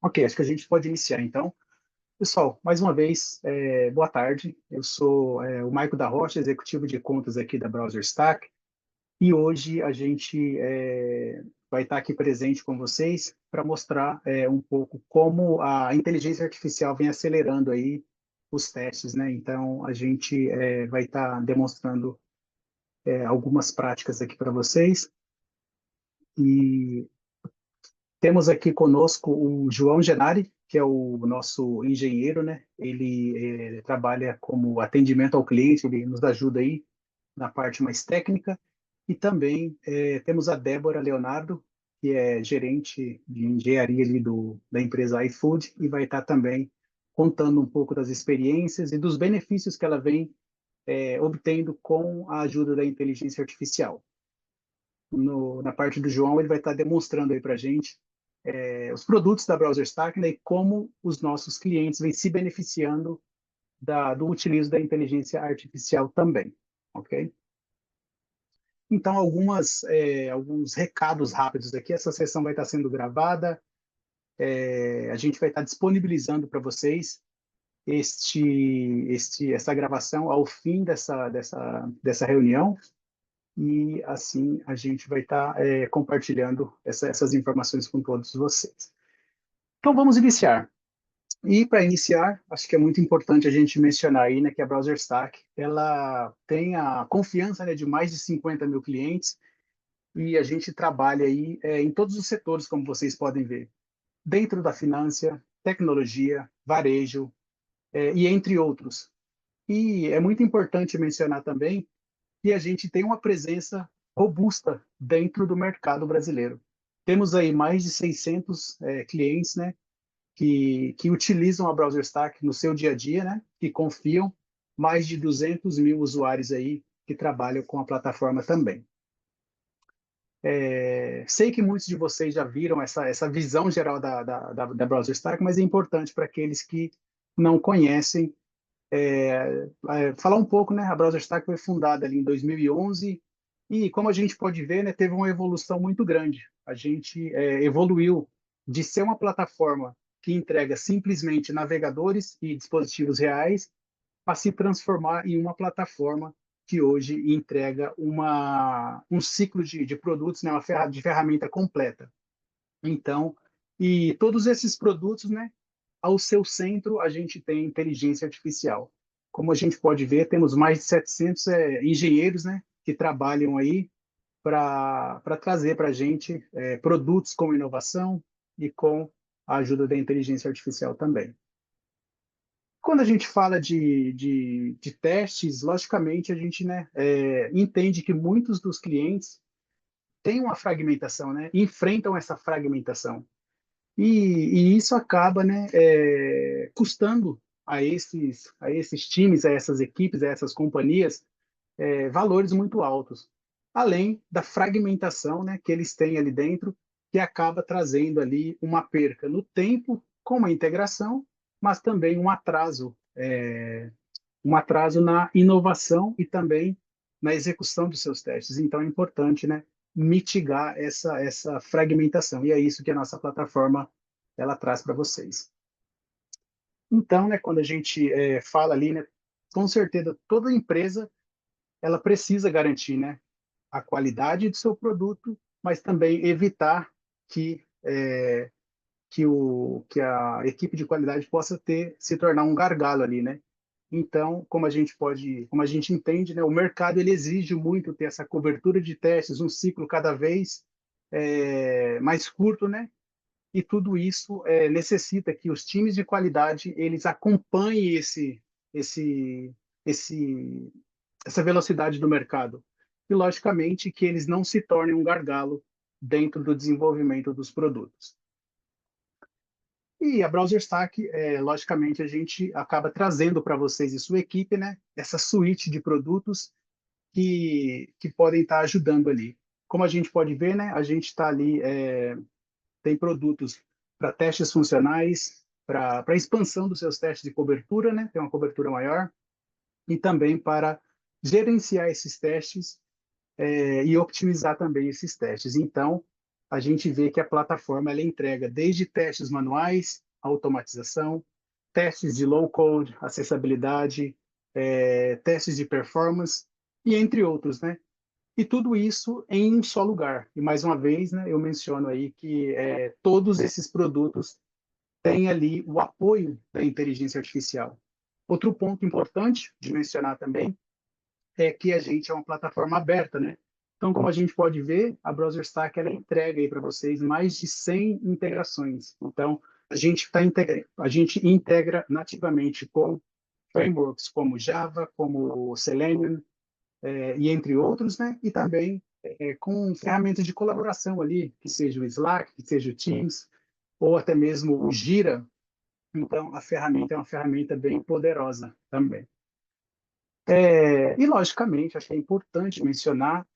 Ok, acho que a gente pode iniciar então. Pessoal, mais uma vez, boa tarde. Eu sou o Maico da Rocha, executivo de contas aqui da BrowserStack, e hoje a gente vai estar aqui presente com vocês para mostrar um pouco como a inteligência artificial vem acelerando aí os testes, né? Então, a gente vai estar demonstrando algumas práticas aqui para vocês. E temos aqui conosco o João Genari, que é o nosso engenheiro, né? Ele trabalha como atendimento ao cliente, ele nos ajuda aí na parte mais técnica. E também temos a Débora Leonardo, que é gerente de engenharia ali da empresa iFood, e vai estar também contando um pouco das experiências e dos benefícios que ela vem obtendo com a ajuda da inteligência artificial. Na parte do João, ele vai estar demonstrando aí para a gente os produtos da BrowserStack, né, e como os nossos clientes vêm se beneficiando do utilizo da inteligência artificial também, ok? Então, alguns recados rápidos aqui. Essa sessão vai estar sendo gravada, a gente vai estar disponibilizando para vocês essa gravação ao fim dessa reunião, e assim a gente vai estar compartilhando essas informações com todos vocês. Então, vamos iniciar. E para iniciar, acho que é muito importante a gente mencionar aí, né, que a BrowserStack, ela tem a confiança, né, de mais de 50 mil clientes, e a gente trabalha aí em todos os setores, como vocês podem ver, dentro da finança, tecnologia, varejo, e entre outros. E é muito importante mencionar também que a gente tem uma presença robusta dentro do mercado brasileiro. Temos aí mais de 600 clientes, né, que utilizam a BrowserStack no seu dia a dia, né, que confiam, mais de 200 mil usuários aí que trabalham com a plataforma também. Sei que muitos de vocês já viram essa visão geral da BrowserStack, mas é importante para aqueles que não conhecem falar um pouco, né? A BrowserStack foi fundada ali em 2011 e, como a gente pode ver, né, teve uma evolução muito grande. A gente evoluiu de ser uma plataforma que entrega simplesmente navegadores e dispositivos reais a se transformar em uma plataforma que hoje entrega um ciclo de produtos, né, de ferramenta completa. Então, e todos esses produtos, né, ao seu centro, a gente tem inteligência artificial. Como a gente pode ver, temos mais de 700 engenheiros, né, que trabalham aí para trazer para a gente produtos com inovação e com a ajuda da inteligência artificial também. Quando a gente fala de testes, logicamente a gente, né, entende que muitos dos clientes têm uma fragmentação, né, enfrentam essa fragmentação. E isso acaba, né, custando a esses times, a essas equipes, a essas companhias, valores muito altos, além da fragmentação, né, que eles têm ali dentro, que acaba trazendo ali uma perca no tempo com a integração, mas também um atraso na inovação e também na execução dos seus testes. Então é importante, né, mitigar essa fragmentação. E é isso que a nossa plataforma ela traz para vocês. Então, né, quando a gente fala ali, né, com certeza toda empresa ela precisa garantir, né, a qualidade do seu produto, mas também evitar que a equipe de qualidade possa se tornar um gargalo ali, né? Então, como a gente entende, né, o mercado ele exige muito ter essa cobertura de testes, um ciclo cada vez mais curto, né? E tudo isso necessita que os times de qualidade eles acompanhem esse, esse, essa velocidade do mercado. E, logicamente, que eles não se tornem um gargalo dentro do desenvolvimento dos produtos. E a BrowserStack, logicamente, a gente acaba trazendo para vocês e sua equipe, né, essa suíte de produtos que podem estar ajudando ali. Como a gente pode ver, né, a gente está ali, tem produtos para testes funcionais, para expansão dos seus testes de cobertura, né, tem uma cobertura maior, e também para gerenciar esses testes e optimizar também esses testes. Então, a gente vê que a plataforma ela entrega desde testes manuais, automatização, testes de low code, acessibilidade, testes de performance e entre outros, né? E tudo isso em um só lugar. E mais uma vez, né, eu menciono aí que todos esses produtos têm ali o apoio da inteligência artificial. Outro ponto importante de mencionar também é que a gente é uma plataforma aberta, né? Então, como a gente pode ver, a BrowserStack ela entrega aí para vocês mais de 100 integrações. Então, a gente integra nativamente com frameworks como Java, como Selenium, e entre outros, né? E também com ferramentas de colaboração ali, que seja o Slack, que seja o Teams, ou até mesmo o Gira. Então, a ferramenta é uma ferramenta bem poderosa também. E, logicamente, acho que é importante mencionar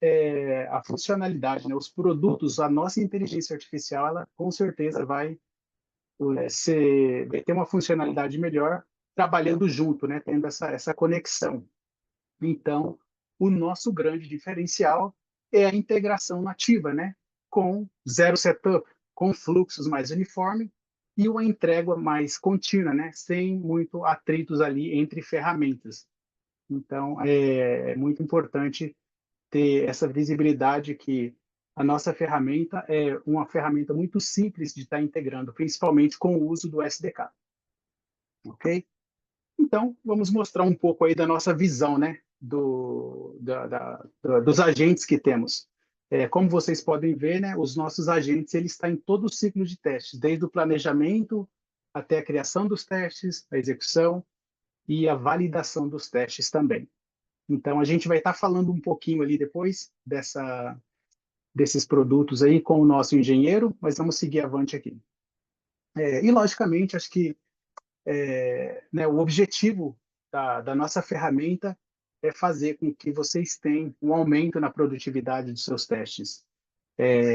a funcionalidade, né? Os produtos, a nossa inteligência artificial, ela com certeza vai ter uma funcionalidade melhor trabalhando junto, né? Tendo essa conexão. Então, o nosso grande diferencial é a integração nativa, né? Com zero setup, com fluxos mais uniformes e uma entrega mais contínua, né? Sem muito atritos ali entre ferramentas. Então, é muito importante ter essa visibilidade que a nossa ferramenta é uma ferramenta muito simples de estar integrando, principalmente com o uso do SDK. Ok? Então, vamos mostrar um pouco aí da nossa visão, né? Dos agentes que temos. Como vocês podem ver, né, os nossos agentes eles estão em todo o ciclo de testes, desde o planejamento até a criação dos testes, a execução e a validação dos testes também. Então, a gente vai estar falando um pouquinho ali depois desses produtos aí com o nosso engenheiro, mas vamos seguir avante aqui. E, logicamente, acho que né, o objetivo da nossa ferramenta é fazer com que vocês tenham um aumento na produtividade dos seus testes.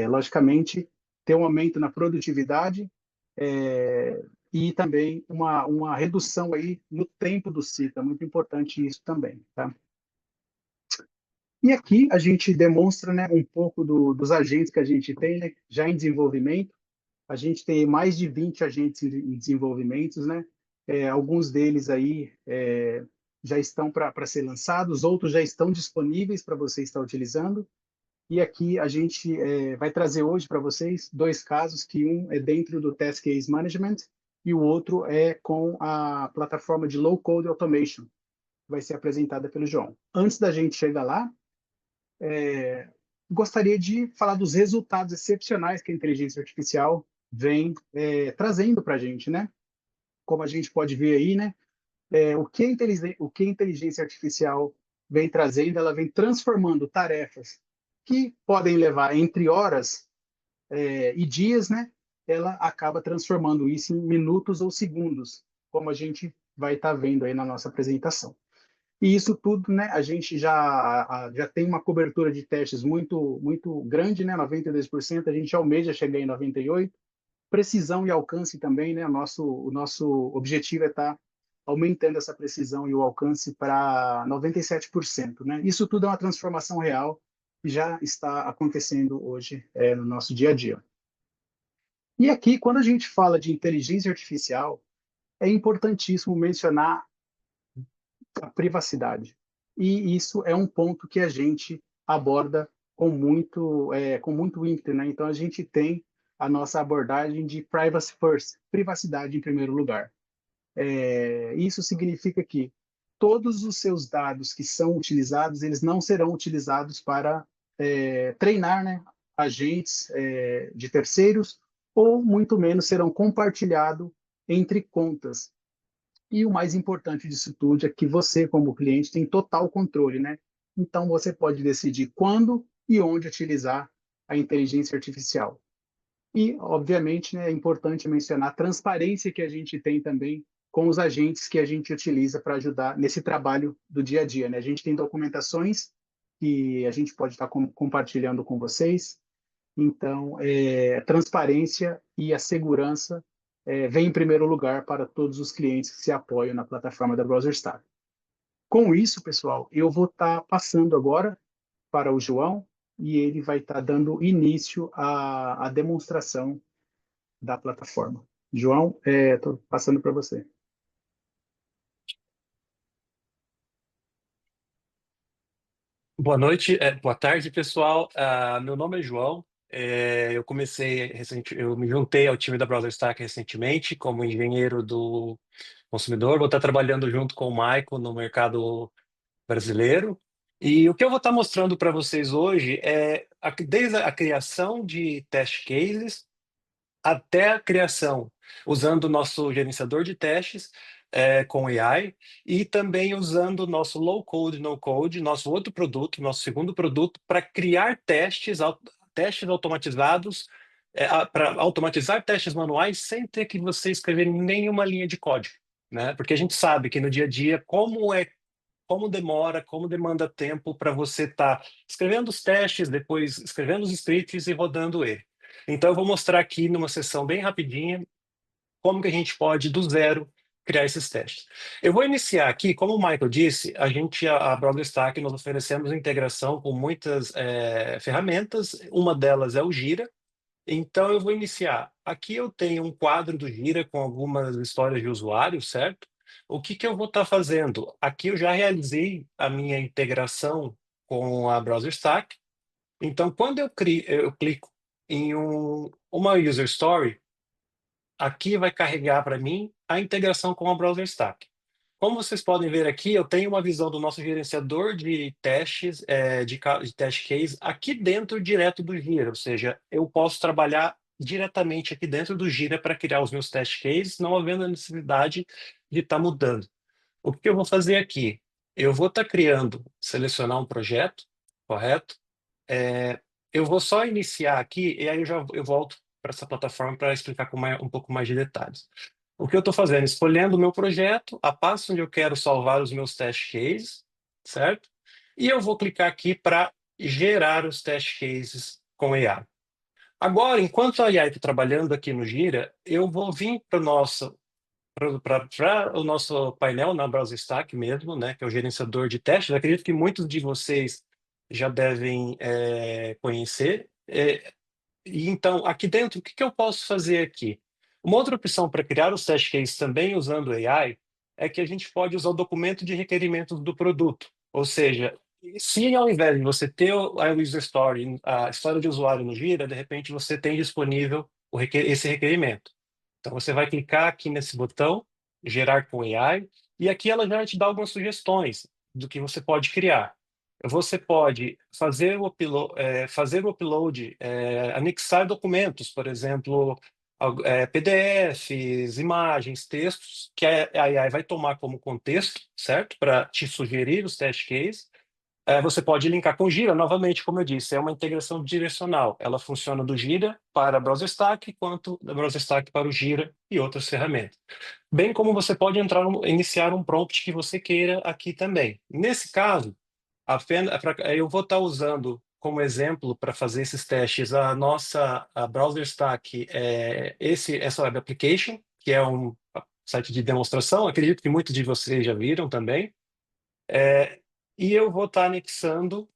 Logicamente, ter um aumento na produtividade e também uma redução aí no tempo do ciclo. É muito importante isso também, tá? E aqui a gente demonstra, né, um pouco dos agentes que a gente tem, né, já em desenvolvimento. A gente tem mais de 20 agentes em desenvolvimento, né? Alguns deles aí já estão para ser lançados, outros já estão disponíveis para você estar utilizando. E aqui a gente vai trazer hoje para vocês dois casos, que um é dentro do Test Case Management e o outro é com a plataforma de Low Code Automation, que vai ser apresentada pelo João. Antes da gente chegar lá, gostaria de falar dos resultados excepcionais que a inteligência artificial vem trazendo para a gente, né? Como a gente pode ver aí, né? O que a inteligência artificial vem trazendo, ela vem transformando tarefas que podem levar entre horas e dias, né? Ela acaba transformando isso em minutos ou segundos, como a gente vai estar vendo aí na nossa apresentação. E isso tudo, né, a gente já tem uma cobertura de testes muito grande, né, 92%, a gente almeja chegar em 98%, precisão e alcance também, né, o nosso objetivo é estar aumentando essa precisão e o alcance para 97%, né? Isso tudo é uma transformação real que já está acontecendo hoje no nosso dia a dia. E aqui, quando a gente fala de inteligência artificial, é importantíssimo mencionar a privacidade. E isso é um ponto que a gente aborda com muito ímpeto, né? Então, a gente tem a nossa abordagem de privacy first, privacidade em primeiro lugar. Isso significa que todos os seus dados que são utilizados, eles não serão utilizados para treinar, né, agentes de terceiros, ou muito menos serão compartilhados entre contas. E o mais importante disso tudo é que você, como cliente, tem total controle, né? Então, você pode decidir quando e onde utilizar a inteligência artificial. E, obviamente, né, é importante mencionar a transparência que a gente tem também com os agentes que a gente utiliza para ajudar nesse trabalho do dia a dia, né? A gente tem documentações que a gente pode estar compartilhando com vocês. Então, a transparência e a segurança vem em primeiro lugar para todos os clientes que se apoiam na plataforma da BrowserStack. Com isso, pessoal, eu vou estar passando agora para o João, e ele vai estar dando início à demonstração da plataforma. João, estou passando para você. Boa noite, boa tarde, pessoal. Meu nome é João. Eu comecei eu me juntei ao time da BrowserStack recentemente como engenheiro do consumidor. Vou estar trabalhando junto com o Michael no mercado brasileiro. E o que eu vou estar mostrando para vocês hoje é desde a criação de test cases até a criação, usando o nosso gerenciador de testes com AI e também usando o nosso low code, no code, nosso outro produto, nosso segundo produto, para criar testes automatizados, para automatizar testes manuais sem ter que você escrever nenhuma linha de código, né? Porque a gente sabe que no dia a dia, como demora, como demanda tempo para você estar escrevendo os testes, depois escrevendo os scripts e rodando ele. Então, eu vou mostrar aqui numa sessão bem rapidinha como que a gente pode, do zero, criar esses testes. Eu vou iniciar aqui, como o Michael disse, a BrowserStack, nós oferecemos integração com muitas ferramentas, uma delas é o Gira. Então, eu vou iniciar. Aqui eu tenho um quadro do Gira com algumas histórias de usuário, certo? O que que eu vou estar fazendo? Aqui eu já realizei a minha integração com a BrowserStack. Então, quando eu clico em uma user story, aqui vai carregar para mim a integração com a BrowserStack. Como vocês podem ver aqui, eu tenho uma visão do nosso gerenciador de testes, de test case, aqui dentro, direto do Gira. Ou seja, eu posso trabalhar diretamente aqui dentro do Gira para criar os meus test cases, não havendo a necessidade de estar mudando. O que eu vou fazer aqui? Eu vou estar criando, selecionar um projeto, correto? É, eu vou só iniciar aqui e aí eu volto para essa plataforma para explicar com um pouco mais de detalhes. O que eu estou fazendo? Escolhendo o meu projeto, a pasta onde eu quero salvar os meus test cases, certo? E eu vou clicar aqui para gerar os test cases com AI. Agora, enquanto a AI está trabalhando aqui no Gira, eu vou vir para o nosso painel na BrowserStack mesmo, né, que é o gerenciador de testes. Eu acredito que muitos de vocês já devem conhecer. E então, aqui dentro, o que que eu posso fazer aqui? Uma outra opção para criar os test cases também usando AI é que a gente pode usar o documento de requerimentos do produto. Ou seja, se ao invés de você ter a user story, a história de usuário no Gira, de repente você tem disponível esse requerimento. Então você vai clicar aqui nesse botão, gerar com AI, e aqui ela já te dá algumas sugestões do que você pode criar. Você pode fazer o upload, anexar documentos, por exemplo, PDFs, imagens, textos, que a AI vai tomar como contexto, certo? Para te sugerir os test cases. Você pode linkar com o Gira, novamente, como eu disse, é uma integração direcional. Ela funciona do Gira para a BrowserStack, quanto da BrowserStack para o Gira e outras ferramentas. Bem como você pode iniciar um prompt que você queira aqui também. Nesse caso, eu vou estar usando como exemplo para fazer esses testes a BrowserStack, essa web application, que é um site de demonstração. Acredito que muitos de vocês já viram também. É, e eu vou estar anexando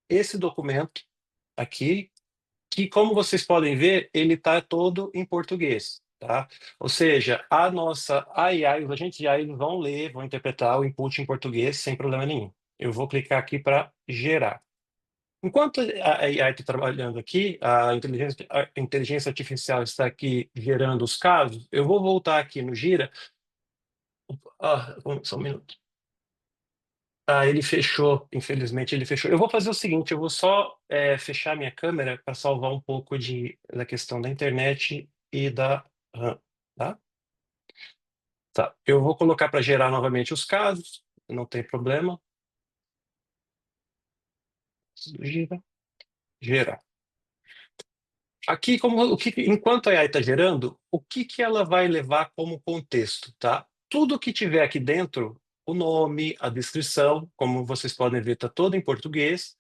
esse documento aqui, que, como vocês podem ver, ele está todo em português, tá? Ou seja, a AI, os agentes de AI vão ler, vão interpretar o input em português sem problema nenhum. Eu vou clicar aqui para gerar. Enquanto a AI está trabalhando aqui, a inteligência artificial está aqui gerando os casos, eu vou voltar aqui no Gira. Só um minuto. Ele fechou, infelizmente ele fechou. Eu vou fazer o seguinte, eu vou só fechar minha câmera para salvar um pouco da questão da internet e da RAM, tá? Tá. Eu vou colocar para gerar novamente os casos, não tem problema. Gira, gerar. Aqui, enquanto a AI está gerando, o que que ela vai levar como contexto, tá? Tudo que tiver aqui dentro, o nome, a descrição, como vocês podem ver, está todo em português.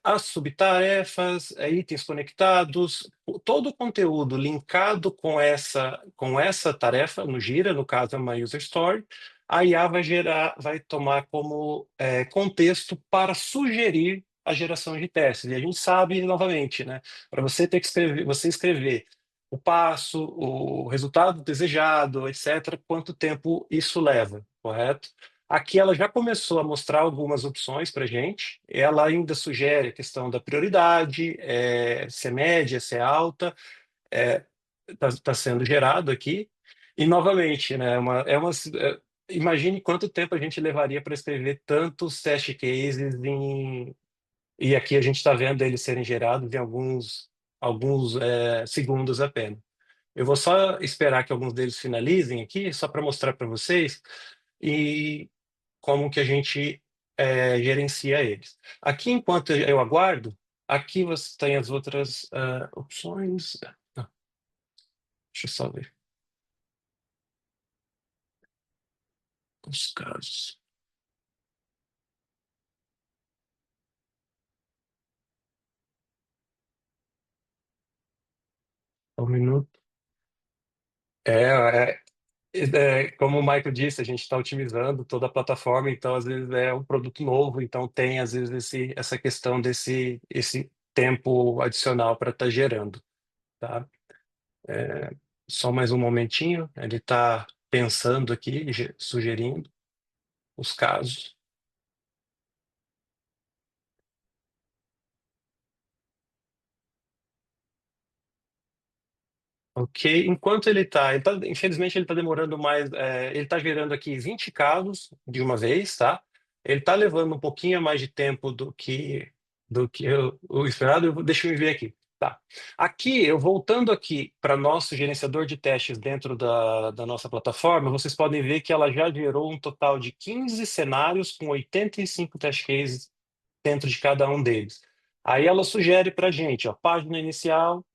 As subtarefas, itens conectados, todo o conteúdo linkado com essa tarefa no Gira, no caso é uma user story, a IA vai tomar como contexto para sugerir a geração de testes. E a gente sabe, novamente, né, para você ter que escrever, você escrever o passo, o resultado desejado, etc., quanto tempo isso leva, correto? Aqui ela já começou a mostrar algumas opções para a gente. Ela ainda sugere a questão da prioridade, se é média, se é alta, está sendo gerado aqui. E, novamente, né, imagine quanto tempo a gente levaria para escrever tantos test cases e aqui a gente está vendo eles serem gerados em alguns segundos apenas. Eu vou só esperar que alguns deles finalizem aqui, só para mostrar para vocês e como que a gente gerencia eles. Aqui, enquanto eu aguardo, aqui você tem as outras opções. Ah, deixa eu só ver os casos. Um minuto. É, como o Michael disse, a gente está otimizando toda a plataforma, então às vezes é um produto novo, então tem às vezes essa questão esse tempo adicional para estar gerando, tá? É, só mais um momentinho, ele está pensando aqui, sugerindo os casos. Ok, enquanto infelizmente ele está demorando mais, ele está gerando aqui 20 casos de uma vez, tá? Ele está levando um pouquinho mais de tempo do que o esperado. Deixa eu ver aqui. Tá. Aqui, eu voltando aqui para nosso gerenciador de testes dentro da nossa plataforma, vocês podem ver que ela já gerou um total de 15 cenários com 85 test cases dentro de cada um deles. Aí ela sugere para a gente, ó, página inicial,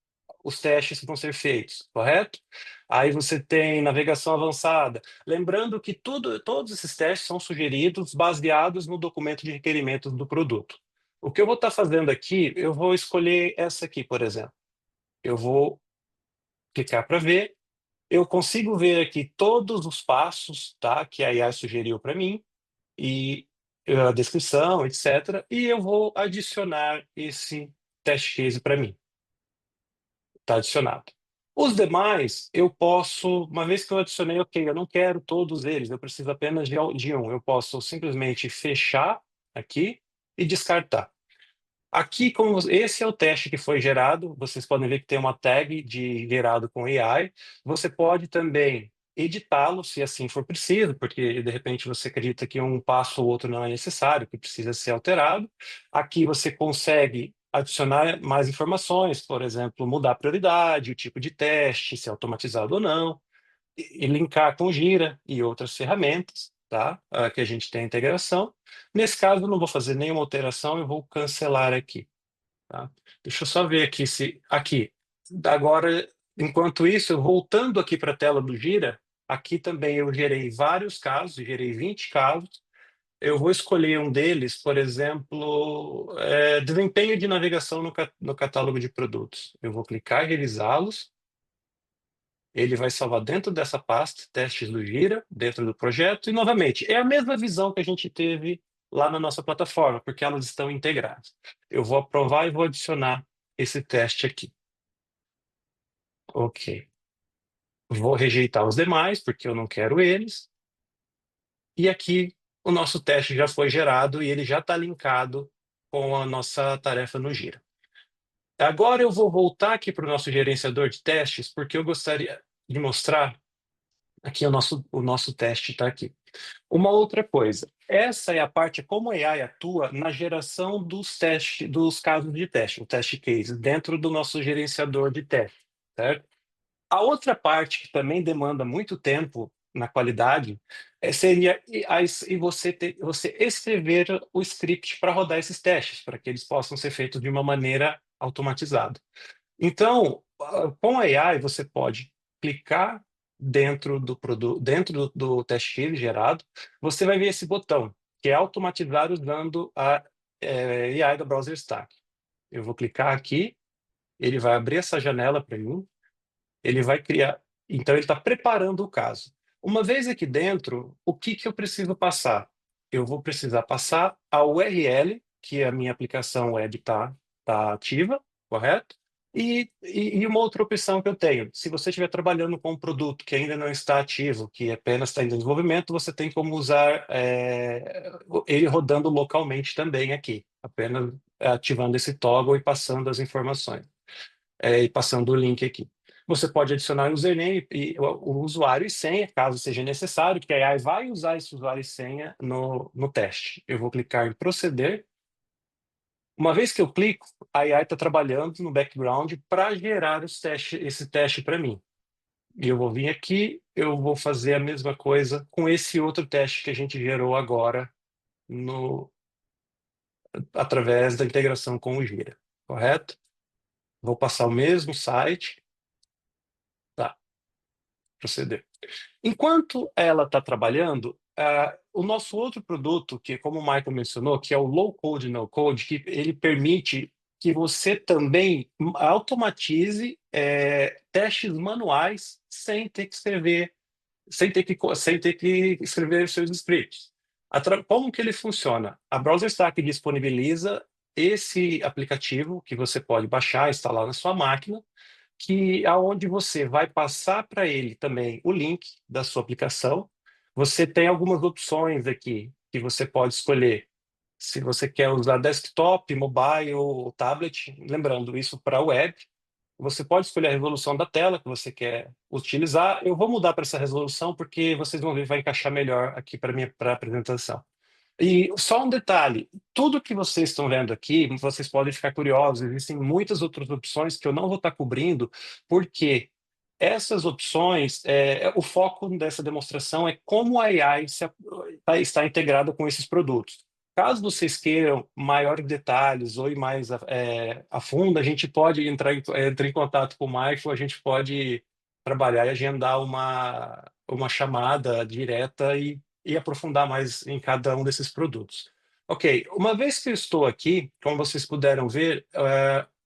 os testes que vão ser feitos, correto? Aí você tem navegação avançada. Lembrando que todos esses testes são sugeridos baseados no documento de requerimentos do produto. O que eu vou estar fazendo aqui, eu vou escolher essa aqui, por exemplo. Eu vou clicar para ver. Eu consigo ver aqui todos os passos, tá, que a IA sugeriu para mim e a descrição, etc. E eu vou adicionar esse test case para mim. Está adicionado. Os demais, eu posso, uma vez que eu adicionei, ok, eu não quero todos eles, eu preciso apenas de um. Eu posso simplesmente fechar aqui e descartar. Aqui, esse é o teste que foi gerado, vocês podem ver que tem uma tag de gerado com AI. Você pode também editá-lo, se assim for preciso, porque de repente você acredita que um passo ou outro não é necessário, que precisa ser alterado. Aqui você consegue adicionar mais informações, por exemplo, mudar a prioridade, o tipo de teste, se é automatizado ou não, e linkar com Gira e outras ferramentas, tá? Que a gente tem a integração. Nesse caso, eu não vou fazer nenhuma alteração, eu vou cancelar aqui. Tá? Deixa eu só ver aqui se aqui. Agora, enquanto isso, eu voltando aqui para a tela do Gira, aqui também eu gerei vários casos, gerei 20 casos. Eu vou escolher um deles, por exemplo, desempenho de navegação no catálogo de produtos. Eu vou clicar em revisá-los. Ele vai salvar dentro dessa pasta, testes do Gira, dentro do projeto, e novamente, é a mesma visão que a gente teve lá na nossa plataforma, porque elas estão integradas. Eu vou aprovar e vou adicionar esse teste aqui. Ok. Vou rejeitar os demais, porque eu não quero eles. E aqui o nosso teste já foi gerado e ele já está linkado com a nossa tarefa no Gira. Agora eu vou voltar aqui para o nosso gerenciador de testes, porque eu gostaria de mostrar aqui o nosso teste está aqui. Uma outra coisa, essa é a parte como a AI atua na geração dos testes, dos casos de teste, o test case, dentro do nosso gerenciador de teste, certo? A outra parte que também demanda muito tempo na qualidade seria você escrever o script para rodar esses testes, para que eles possam ser feitos de uma maneira automatizada. Então, com a AI, você pode clicar dentro do produto, dentro do teste case gerado, você vai ver esse botão, que é automatizar usando a AI da Browser Stack. Eu vou clicar aqui, ele vai abrir essa janela para mim, ele vai criar. Então, ele está preparando o caso. Uma vez aqui dentro, o que eu preciso passar? Eu vou precisar passar a URL que a minha aplicação web tá ativa, correto? E uma outra opção que eu tenho, se você estiver trabalhando com um produto que ainda não está ativo, que apenas está em desenvolvimento, você tem como usar ele rodando localmente também aqui, apenas ativando esse toggle e passando as informações, e passando o link aqui. Você pode adicionar o username e o usuário e senha, caso seja necessário, que a AI vai usar esse usuário e senha no teste. Eu vou clicar em proceder. Uma vez que eu clico, a AI está trabalhando no background para gerar esse teste para mim. E eu vou vir aqui, eu vou fazer a mesma coisa com esse outro teste que a gente gerou agora através da integração com o Gira, correto? Vou passar o mesmo site, tá, proceder. Enquanto ela está trabalhando, o nosso outro produto, que como o Michael mencionou, que é o Low Code No Code, que ele permite que você também automatize testes manuais sem ter que escrever, sem ter que escrever seus scripts. Como que ele funciona? A BrowserStack disponibiliza esse aplicativo que você pode baixar, instalar na sua máquina, que aonde você vai passar para ele também o link da sua aplicação. Você tem algumas opções aqui que você pode escolher. Se você quer usar desktop, mobile ou tablet, lembrando isso para web, você pode escolher a resolução da tela que você quer utilizar. Eu vou mudar para essa resolução porque vocês vão ver, vai encaixar melhor aqui para minha apresentação. E só um detalhe, tudo que vocês estão vendo aqui, vocês podem ficar curiosos, existem muitas outras opções que eu não vou estar cobrindo, porque essas opções, o foco dessa demonstração é como a AI está integrada com esses produtos. Caso vocês queiram maiores detalhes ou ir mais a fundo, a gente pode entrar em contato com o Michael, a gente pode trabalhar e agendar uma chamada direta e aprofundar mais em cada um desses produtos. Ok, uma vez que eu estou aqui, como vocês puderam ver,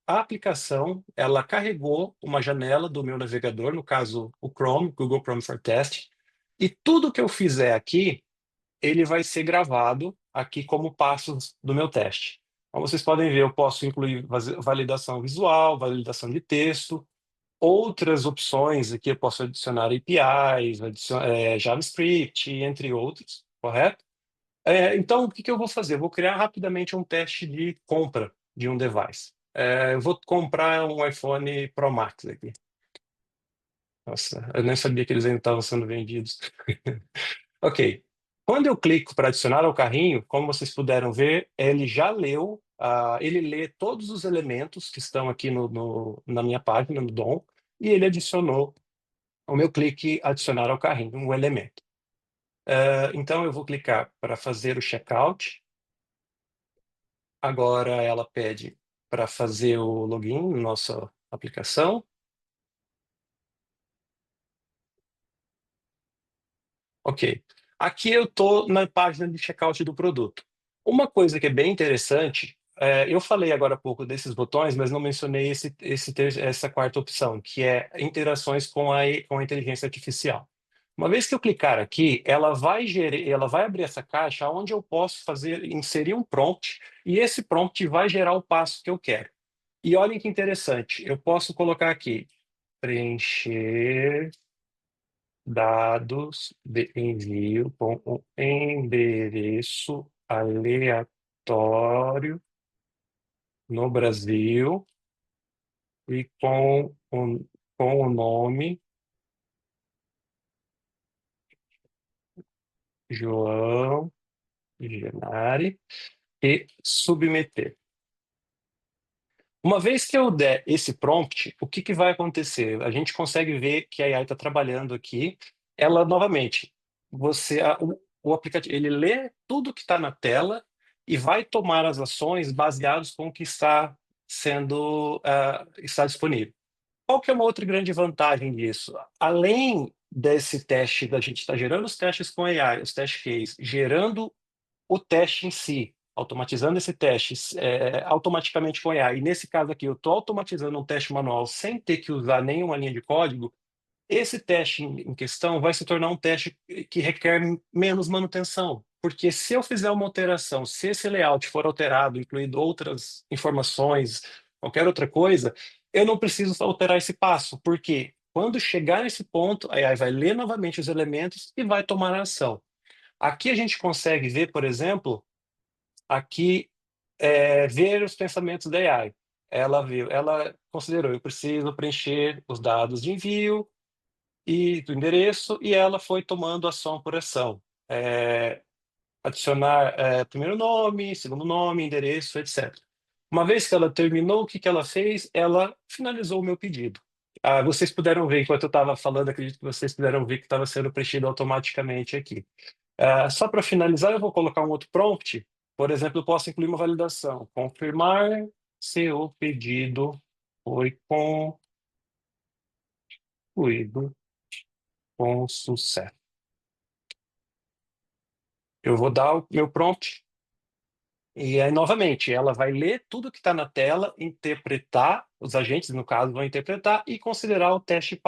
a aplicação ela carregou uma janela do meu navegador, no caso o Chrome, Google Chrome for Test, e tudo que eu fizer aqui, ele vai ser gravado aqui como passos do meu teste. Como vocês podem ver, eu posso incluir validação visual, validação de texto, outras opções aqui, eu posso adicionar APIs, JavaScript, entre outros, correto? Então, o que que eu vou fazer? Eu vou criar rapidamente um teste de compra de um device. Eu vou comprar um iPhone Pro Max aqui. Nossa, eu nem sabia que eles ainda estavam sendo vendidos. Ok. Quando eu clico para adicionar ao carrinho, como vocês puderam ver, ele já leu, ele lê todos os elementos que estão aqui na minha página, no DOM, e ele adicionou o meu clique adicionar ao carrinho, um elemento. Então eu vou clicar para fazer o checkout. Agora ela pede para fazer o login na nossa aplicação. Ok. Aqui eu estou na página de checkout do produto. Uma coisa que é bem interessante, eu falei agora há pouco desses botões, mas não mencionei essa quarta opção, que é interações com a inteligência artificial. Uma vez que eu clicar aqui, ela vai abrir essa caixa onde eu posso inserir um prompt, e esse prompt vai gerar o passo que eu quero. E olhem que interessante, eu posso colocar aqui, preencher dados de envio com um endereço aleatório no Brasil e com o nome João Genari e submeter. Uma vez que eu der esse prompt, o que que vai acontecer? A gente consegue ver que a AI está trabalhando aqui. Ela, novamente, o aplicativo, ele lê tudo que está na tela e vai tomar as ações baseadas com o que está disponível. Qual que é uma outra grande vantagem disso? Além desse teste, da gente estar gerando os testes com AI, os test case, gerando o teste em si, automatizando esse teste automaticamente com IA, e nesse caso aqui eu estou automatizando um teste manual sem ter que usar nenhuma linha de código, esse teste em questão vai se tornar um teste que requer menos manutenção, porque se eu fizer uma alteração, se esse layout for alterado, incluindo outras informações, qualquer outra coisa, eu não preciso alterar esse passo, porque quando chegar nesse ponto, a AI vai ler novamente os elementos e vai tomar a ação. Aqui a gente consegue ver, por exemplo, aqui ver os pensamentos da AI. Ela viu, ela considerou, eu preciso preencher os dados de envio e do endereço, e ela foi tomando ação por ação. Adicionar primeiro nome, segundo nome, endereço, etc. Uma vez que ela terminou, o que que ela fez? Ela finalizou o meu pedido. Vocês puderam ver, enquanto eu estava falando, acredito que vocês puderam ver que estava sendo preenchido automaticamente aqui. Só para finalizar, eu vou colocar um outro prompt. Por exemplo, eu posso incluir uma validação. Confirmar se o pedido foi concluído com sucesso. Eu vou dar o meu prompt e aí, novamente, ela vai ler tudo que está na tela, interpretar, os agentes, no caso, vão interpretar e considerar o teste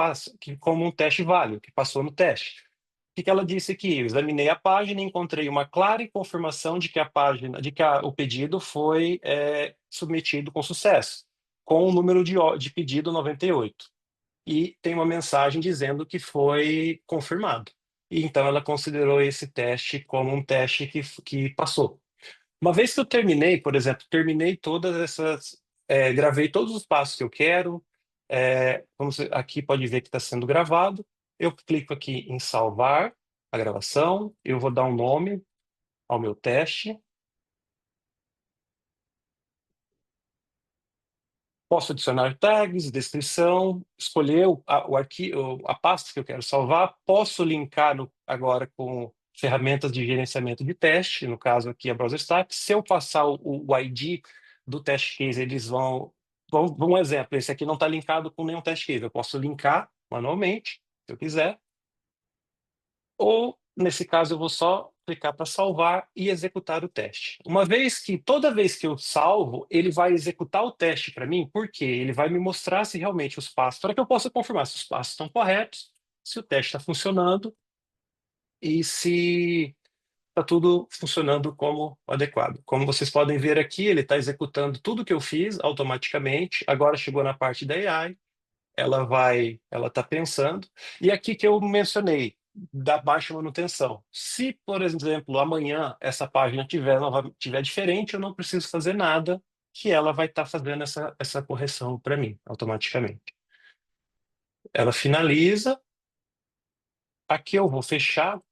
como um teste válido, que passou no teste. O que que ela disse aqui? Eu examinei a página e encontrei uma clara confirmação de que o pedido foi submetido com sucesso, com o número de pedido 98. E tem uma mensagem dizendo que foi confirmado. E então ela considerou esse teste como um teste que passou. Uma vez que eu terminei, por exemplo, terminei todas essas, gravei todos os passos que eu quero, aqui pode ver que está sendo gravado. Eu clico aqui em salvar a gravação, eu vou dar um nome ao meu teste. Posso adicionar tags, descrição, escolher o arquivo, a pasta que eu quero salvar. Posso linkar agora com ferramentas de gerenciamento de teste, no caso aqui a BrowserStack. Se eu passar o ID do test case, eles vão. Um exemplo, esse aqui não está linkado com nenhum test case. Eu posso linkar manualmente, se eu quiser. Ou, nesse caso, eu vou só clicar para salvar e executar o teste. Toda vez que eu salvo, ele vai executar o teste para mim, porque ele vai me mostrar se realmente os passos, para que eu possa confirmar se os passos estão corretos, se o teste está funcionando e se está tudo funcionando como adequado. Como vocês podem ver aqui, ele está executando tudo que eu fiz automaticamente. Agora chegou na parte da AI, ela está pensando. E aqui que eu mencionei, da baixa manutenção. Se, por exemplo, amanhã essa página tiver diferente, eu não preciso fazer nada, que ela vai estar fazendo essa correção para mim, automaticamente. Ela finaliza, aqui eu vou fechar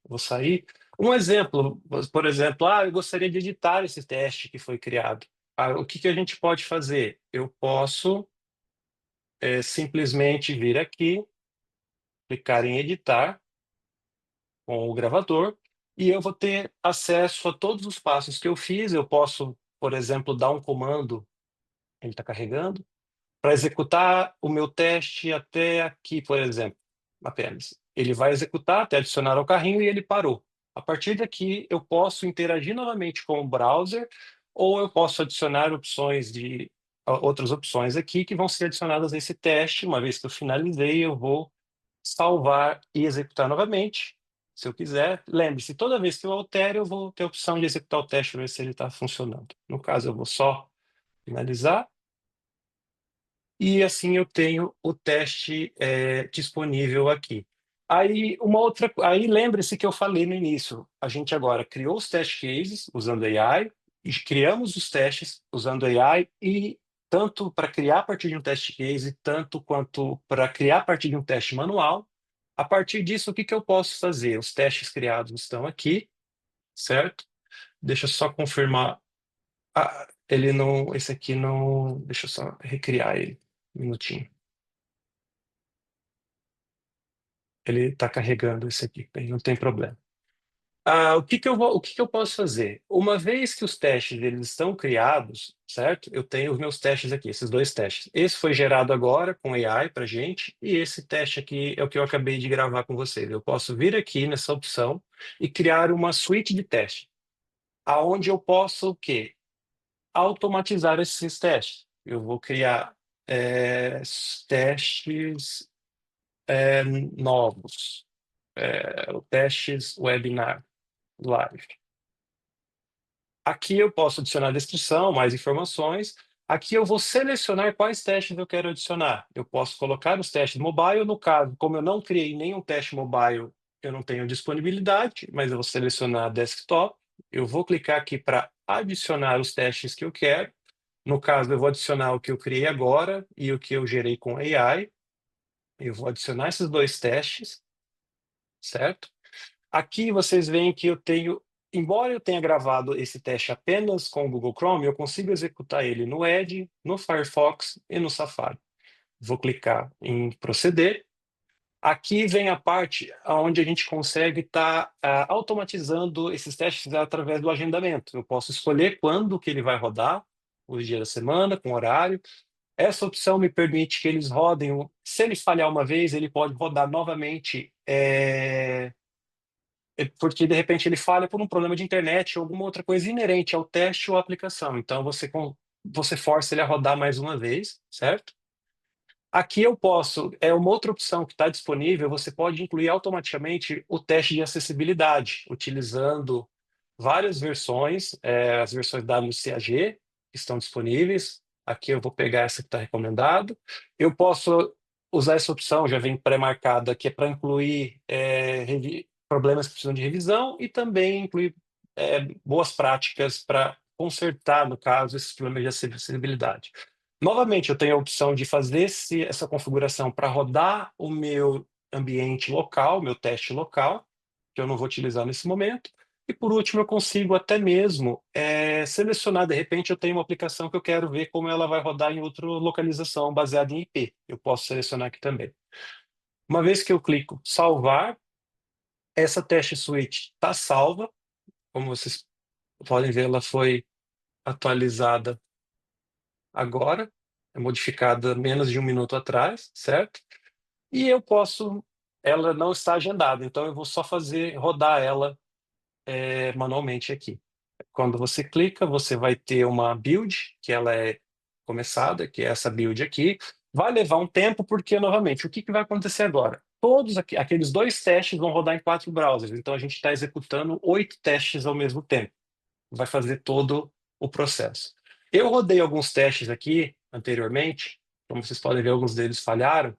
vou sair. Um exemplo, por exemplo, eu gostaria de editar esse teste que foi criado. O que que a gente pode fazer? Eu posso simplesmente vir aqui, clicar em editar com o gravador e eu vou ter acesso a todos os passos que eu fiz. Eu posso, por exemplo, dar um comando, ele está carregando, para executar o meu teste até aqui, por exemplo, apenas. Ele vai executar até adicionar ao carrinho e ele parou. A partir daqui, eu posso interagir novamente com o browser ou eu posso adicionar outras opções aqui que vão ser adicionadas nesse teste. Uma vez que eu finalizei, eu vou salvar e executar novamente, se eu quiser. Lembre-se, toda vez que eu altero, eu vou ter a opção de executar o teste para ver se ele está funcionando. No caso, eu vou só finalizar e assim eu tenho o teste disponível aqui. Aí lembre-se que eu falei no início, a gente agora criou os test cases usando AI, e criamos os testes usando AI, e tanto para criar a partir de um test case, tanto quanto para criar a partir de um teste manual. A partir disso, o que que eu posso fazer? Os testes criados estão aqui, certo? Deixa eu só confirmar. Ele não, esse aqui não. Deixa eu só recriar ele. Um minutinho. Ele está carregando esse aqui, bem, não tem problema. O que que eu posso fazer? Uma vez que os testes eles estão criados, certo? Eu tenho os meus testes aqui, esses dois testes. Esse foi gerado agora com AI para gente, e esse teste aqui é o que eu acabei de gravar com vocês. Eu posso vir aqui nessa opção e criar uma suíte de teste, aonde eu posso o quê? Automatizar esses testes. Eu vou criar testes novos, testes webinar. Live. Aqui eu posso adicionar descrição, mais informações. Aqui eu vou selecionar quais testes eu quero adicionar. Eu posso colocar os testes mobile. No caso, como eu não criei nenhum teste mobile, eu não tenho disponibilidade, mas eu vou selecionar desktop. Eu vou clicar aqui para adicionar os testes que eu quero. No caso, eu vou adicionar o que eu criei agora e o que eu gerei com AI. Eu vou adicionar esses dois testes, certo? Aqui vocês veem que eu tenho, embora eu tenha gravado esse teste apenas com o Google Chrome, eu consigo executar ele no Edge, no Firefox e no Safari. Vou clicar em proceder. Aqui vem a parte onde a gente consegue estar automatizando esses testes através do agendamento. Eu posso escolher quando que ele vai rodar, os dias da semana, com horário. Essa opção me permite que eles rodem. Se ele falhar uma vez, ele pode rodar novamente. Porque de repente ele falha por um problema de internet ou alguma outra coisa inerente ao teste ou à aplicação. Então você força ele a rodar mais uma vez, certo? Aqui eu posso, é uma outra opção que está disponível, você pode incluir automaticamente o teste de acessibilidade, utilizando várias versões, as versões WCAG que estão disponíveis. Aqui eu vou pegar essa que está recomendado. Eu posso usar essa opção, já vem pré-marcada, que é para incluir problemas que precisam de revisão e também incluir boas práticas para consertar, no caso, esses problemas de acessibilidade. Novamente, eu tenho a opção de fazer essa configuração para rodar o meu ambiente local, meu teste local, que eu não vou utilizar nesse momento. E por último, eu consigo até mesmo selecionar, de repente, eu tenho uma aplicação que eu quero ver como ela vai rodar em outra localização baseada em IP. Eu posso selecionar aqui também. Uma vez que eu clico salvar, essa teste suite está salva. Como vocês podem ver, ela foi atualizada agora, é modificada menos de um minuto atrás, certo? E eu posso, ela não está agendada, então eu vou só fazer rodar ela manualmente aqui. Quando você clica, você vai ter uma build, que ela é começada, que é essa build aqui. Vai levar um tempo, porque, novamente, o que vai acontecer agora? Todos aqueles dois testes vão rodar em 4 browsers, então a gente está executando 8 testes ao mesmo tempo. Vai fazer todo o processo. Eu rodei alguns testes aqui anteriormente, como vocês podem ver, alguns deles falharam,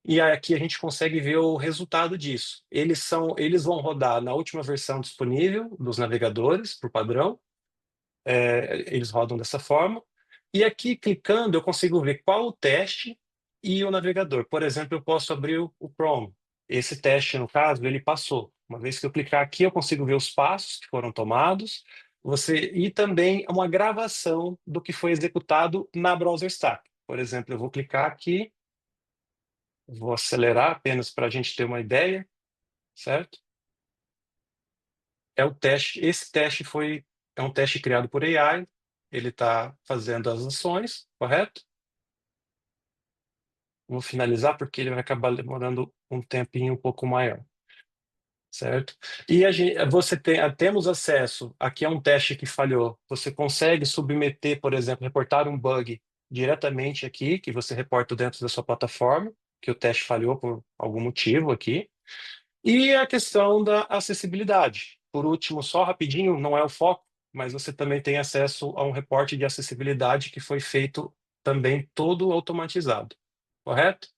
e aqui a gente consegue ver o resultado disso. Eles vão rodar na última versão disponível dos navegadores, por padrão. Eles rodam dessa forma. E aqui, clicando, eu consigo ver qual o teste e o navegador. Por exemplo, eu posso abrir o Chrome. Esse teste, no caso, ele passou. Uma vez que eu clicar aqui, eu consigo ver os passos que foram tomados, e também uma gravação do que foi executado na Browser Stack. Por exemplo, eu vou clicar aqui, vou acelerar apenas para a gente ter uma ideia, certo? É o teste. Esse teste é um teste criado por AI. Ele está fazendo as ações, correto? Vou finalizar porque ele vai acabar demorando um tempinho um pouco maior, certo? E temos acesso, aqui é um teste que falhou, você consegue submeter, por exemplo, reportar um bug diretamente aqui, que você reporta dentro da sua plataforma, que o teste falhou por algum motivo aqui. E a questão da acessibilidade. Por último, só rapidinho, não é o foco, mas você também tem acesso a um reporte de acessibilidade que foi feito também todo automatizado, correto?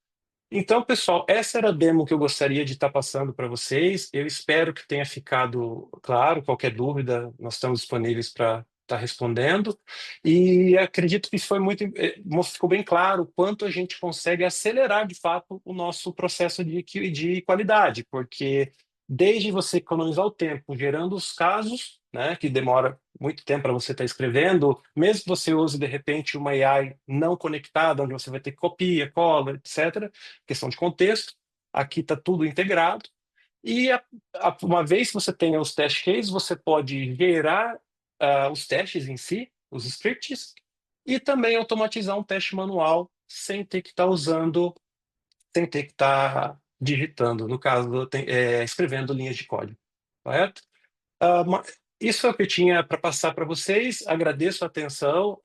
Então, pessoal, essa era a demo que eu gostaria de estar passando para vocês. Eu espero que tenha ficado claro. Qualquer dúvida, nós estamos disponíveis para estar respondendo. E acredito que ficou bem claro o quanto a gente consegue acelerar, de fato, o nosso processo de qualidade, porque desde você economizar o tempo gerando os casos, né, que demora muito tempo para você estar escrevendo, mesmo que você use, de repente, uma AI não conectada, onde você vai ter copia, cola, etc., questão de contexto, aqui está tudo integrado. E uma vez que você tenha os test cases, você pode gerar os testes em si, os scripts, e também automatizar um teste manual sem ter que estar sem ter que estar digitando, no caso, escrevendo linhas de código, correto? Ah, ma- Isso é o que eu tinha para passar para vocês. Agradeço a atenção,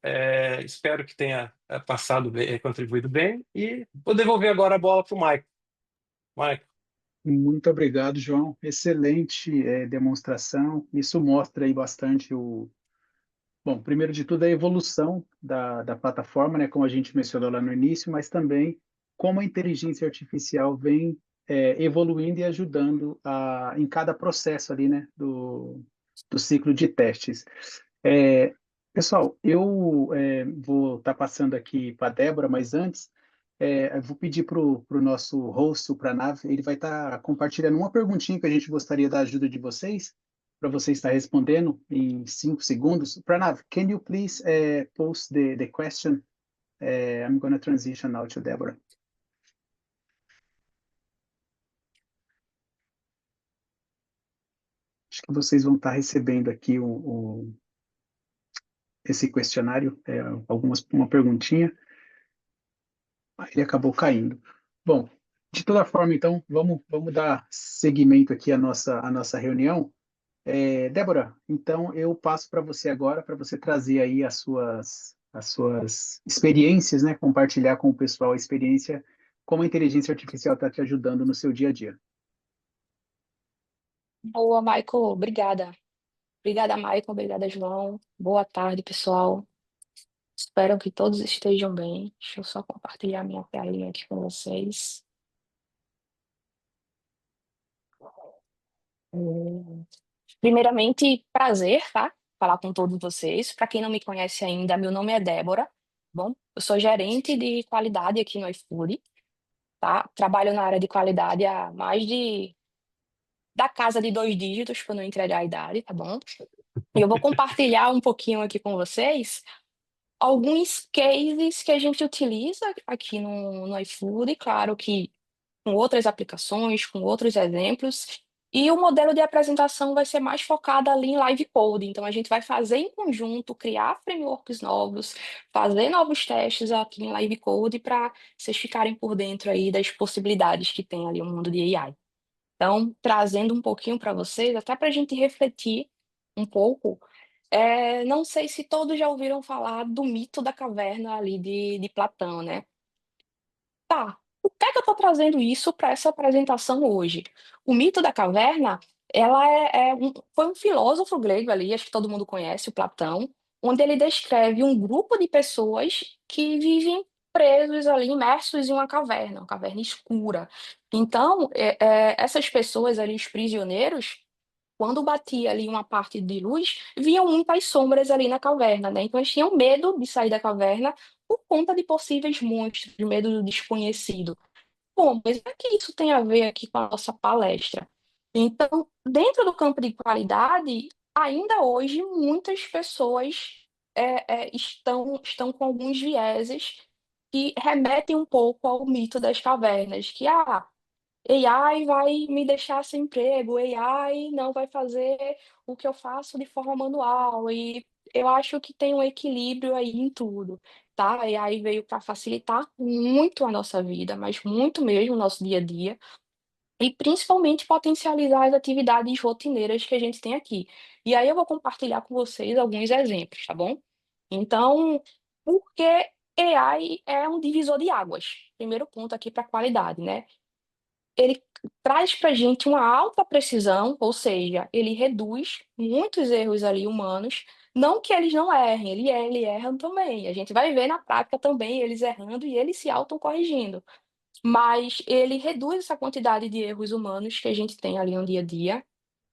espero que tenha passado bem, contribuído bem, e vou devolver agora a bola para o Mike. Mike. Muito obrigado, João. Excelente, demonstração. Isso mostra aí bastante bom, primeiro de tudo, a evolução da plataforma, né, como a gente mencionou lá no início, mas também como a inteligência artificial vem evoluindo e ajudando em cada processo ali, né, do ciclo de testes. É, pessoal, eu vou estar passando aqui para a Débora, mas antes eu vou pedir para o nosso host, o Pranav, ele vai estar compartilhando uma perguntinha que a gente gostaria da ajuda de vocês, para você estar respondendo em 5 segundos. Pranav, can you please post the question? I'm going to transition now to Deborah. Acho que vocês vão estar recebendo aqui esse questionário, uma perguntinha. Ele acabou caindo. Bom, de toda forma, então, vamos dar seguimento aqui à nossa reunião. Débora, então eu passo para você agora, para você trazer aí as suas experiências, né? Compartilhar com o pessoal a experiência, como a inteligência artificial está te ajudando no seu dia a dia. Boa, Michael. Obrigada. Obrigada, Michael. Obrigada, João. Boa tarde, pessoal. Espero que todos estejam bem. Deixa eu só compartilhar minha telinha aqui com vocês. Hum, Primeiramente, prazer, tá? Falar com todos vocês. Para quem não me conhece ainda, meu nome é Débora. Bom, eu sou gerente de qualidade aqui no iFood, tá? Trabalho na área de qualidade há mais da casa de 2 dígitos, para não entregar a idade, tá bom? E eu vou compartilhar um pouquinho aqui com vocês alguns cases que a gente utiliza aqui no iFood, claro que com outras aplicações, com outros exemplos, e o modelo de apresentação vai ser mais focado ali em live code. Então, a gente vai fazer em conjunto, criar frameworks novos, fazer novos testes aqui em live code para vocês ficarem por dentro aí das possibilidades que tem ali o mundo de AI. Então, trazendo um pouquinho para vocês, até para a gente refletir um pouco, não sei se todos já ouviram falar do mito da caverna ali de Platão, né? Tá, por que é que eu estou trazendo isso para essa apresentação hoje? O mito da caverna, foi um filósofo grego ali, acho que todo mundo conhece, o Platão, onde ele descreve um grupo de pessoas que vivem presos ali, imersos em uma caverna escura. Então, essas pessoas ali, os prisioneiros, quando batia ali uma parte de luz, viam muitas sombras ali na caverna, né? Então eles tinham medo de sair da caverna por conta de possíveis monstros, de medo do desconhecido. Bom, mas o que isso tem a ver aqui com a nossa palestra? Então, dentro do campo de qualidade, ainda hoje muitas pessoas estão com alguns vieses que remetem um pouco ao mito das cavernas, que AI vai me deixar sem emprego, AI não vai fazer o que eu faço de forma manual. E eu acho que tem um equilíbrio aí em tudo, tá? A AI veio para facilitar muito a nossa vida, mas muito mesmo o nosso dia a dia, e principalmente potencializar as atividades rotineiras que a gente tem aqui. E aí eu vou compartilhar com vocês alguns exemplos, tá bom? Então, por que AI é um divisor de águas? Primeiro ponto aqui para a qualidade, né? Ele traz para a gente uma alta precisão, ou seja, ele reduz muitos erros ali humanos. Não que eles não errem, eles erram também. A gente vai ver na prática também eles errando e eles se autocorrigindo. Mas ele reduz essa quantidade de erros humanos que a gente tem ali no dia a dia.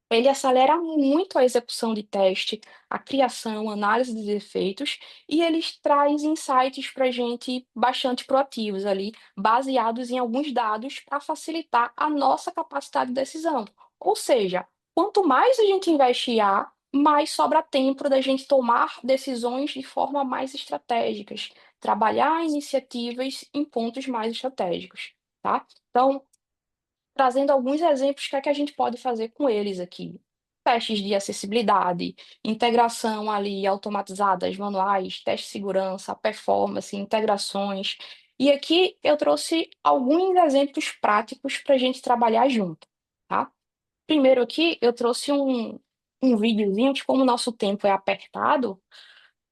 Ele acelera muito a execução de teste, a criação, a análise de defeitos, e eles traz insights para a gente bastante proativos ali, baseados em alguns dados para facilitar a nossa capacidade de decisão. Ou seja, quanto mais a gente investe em IA, mais sobra tempo da gente tomar decisões de forma mais estratégicas, trabalhar iniciativas em pontos mais estratégicos, tá? Então, trazendo alguns exemplos que é que a gente pode fazer com eles aqui. Testes de acessibilidade, integração ali automatizadas, manuais, teste de segurança, performance, integrações. E aqui eu trouxe alguns exemplos práticos para a gente trabalhar junto, tá? Primeiro aqui eu trouxe um videozinho de como o nosso tempo é apertado,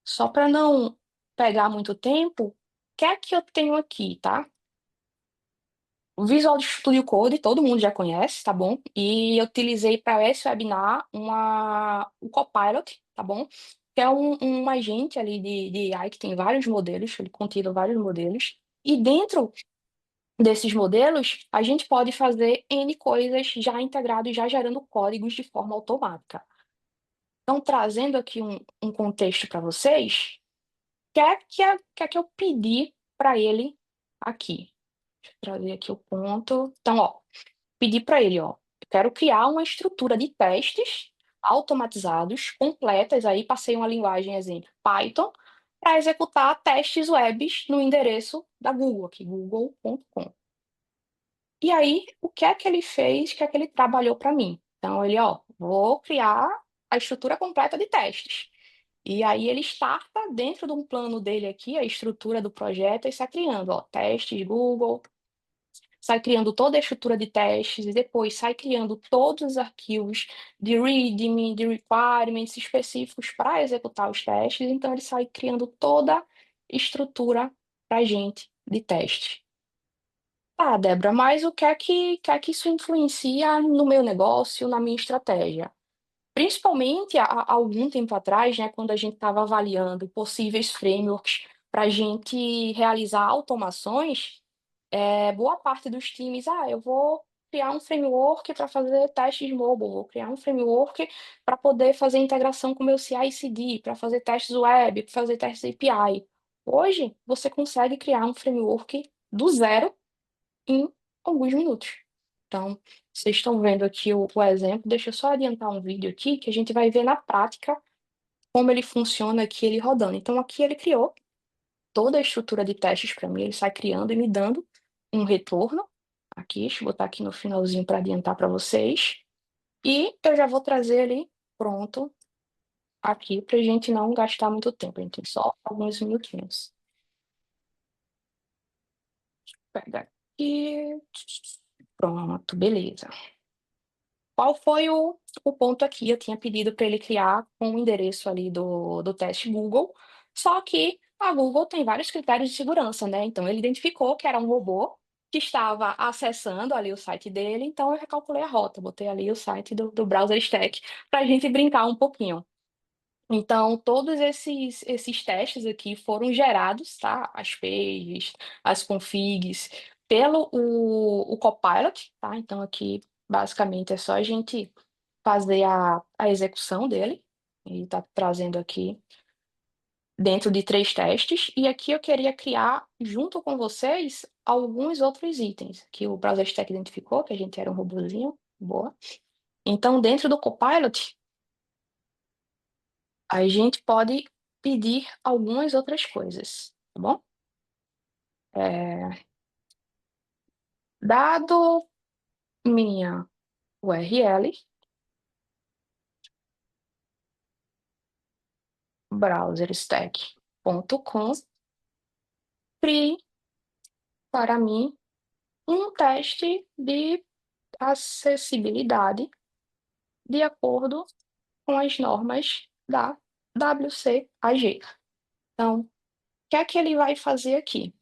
só para não pegar muito tempo, o que é que eu tenho aqui, tá? O Visual Studio Code todo mundo já conhece, tá bom? E eu utilizei para esse webinar o Copilot, tá bom? Que é um agente ali de AI que tem vários modelos, ele contém vários modelos. E dentro desses modelos, a gente pode fazer N coisas já integrados, já gerando códigos de forma automática. Então, trazendo aqui um contexto para vocês, que eu pedi para ele aqui? Deixa eu trazer aqui o ponto. Então, ó, pedi para ele, ó, eu quero criar uma estrutura de testes automatizados, completas, aí passei uma linguagem, exemplo, Python, para executar testes webs no endereço da Google, aqui, google.com. E aí, o que é que ele fez, o que é que ele trabalhou para mim? Então, ele, ó, vou criar a estrutura completa de testes. E aí ele starta dentro de um plano dele aqui, a estrutura do projeto, e sai criando, ó, testes Google, sai criando toda a estrutura de testes, e depois sai criando todos os arquivos de README, de requirements específicos para executar os testes. Então, ele sai criando toda a estrutura para a gente de teste. Ah, Débora, mas o que é que isso influencia no meu negócio, na minha estratégia? Principalmente há algum tempo atrás, né, quando a gente estava avaliando possíveis frameworks para a gente realizar automações, boa parte dos times, eu vou criar um framework para fazer testes mobile, vou criar um framework para poder fazer integração com o meu CI/CD, para fazer testes web, para fazer testes API. Hoje, você consegue criar um framework do zero em alguns minutos. Então, vocês estão vendo aqui o exemplo. Deixa eu só adiantar um vídeo aqui que a gente vai ver na prática como ele funciona aqui, ele rodando. Então, aqui ele criou toda a estrutura de testes para mim, ele sai criando e me dando um retorno. Aqui, deixa eu botar aqui no finalzinho para adiantar para vocês. E eu já vou trazer ele pronto aqui para a gente não gastar muito tempo. A gente tem só alguns minutinhos. Pega aqui. Pronto, beleza. Qual foi o ponto aqui? Eu tinha pedido para ele criar um endereço ali do teste Google, só que a Google tem vários critérios de segurança, né? Então, ele identificou que era um robô que estava acessando ali o site dele, então eu recalculei a rota, botei ali o site do Browser Stack para a gente brincar um pouquinho. Então, todos esses testes aqui foram gerados, tá? As pages, as configs, pelo o Copilot, tá? Então, aqui, basicamente, é só a gente fazer a execução dele. Ele está trazendo aqui dentro de 3 testes. E aqui eu queria criar, junto com vocês, alguns outros itens que o Browser Stack identificou, que a gente era um robozinho. Boa. Então, dentro do Copilot, a gente pode pedir algumas outras coisas, tá bom? Dado minha URL, browserstack.com, crie para mim um teste de acessibilidade de acordo com as normas da WCAG. Então, o que é que ele vai fazer aqui?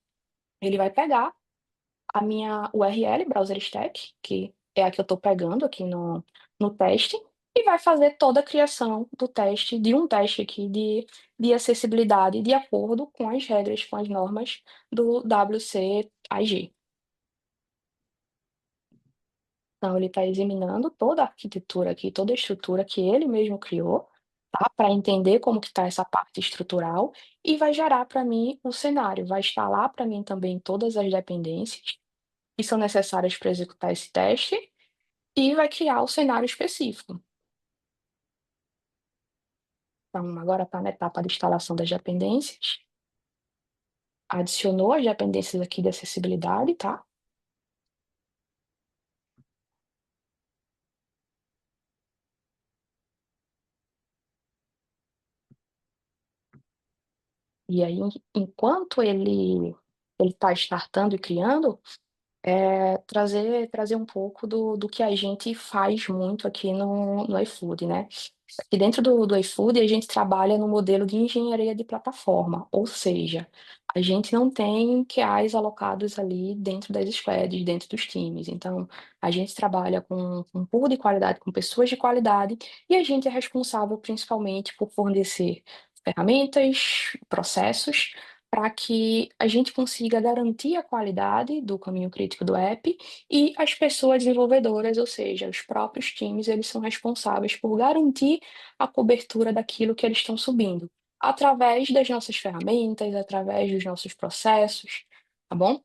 Ele vai pegar a minha URL, browser stack, que é a que eu estou pegando aqui no teste, e vai fazer toda a criação do teste, de um teste aqui de acessibilidade de acordo com as regras, com as normas do WCAG. Então, ele está examinando toda a arquitetura aqui, toda a estrutura que ele mesmo criou, tá? Para entender como que está essa parte estrutural e vai gerar para mim o cenário, vai instalar para mim também todas as dependências que são necessárias para executar esse teste e vai criar o cenário específico. Então, agora está na etapa de instalação das dependências. Adicionou as dependências aqui de acessibilidade, tá? E aí, enquanto ele está startando e criando, trazer um pouco do que a gente faz muito aqui no iFood, né? Aqui dentro do iFood, a gente trabalha no modelo de engenharia de plataforma, ou seja, a gente não tem QAs alocados ali dentro das squads, dentro dos times. Então, a gente trabalha com um pool de qualidade, com pessoas de qualidade, e a gente é responsável principalmente por fornecer ferramentas, processos, para que a gente consiga garantir a qualidade do caminho crítico do app e as pessoas desenvolvedoras, ou seja, os próprios times, eles são responsáveis por garantir a cobertura daquilo que eles estão subindo através das nossas ferramentas, através dos nossos processos, tá bom?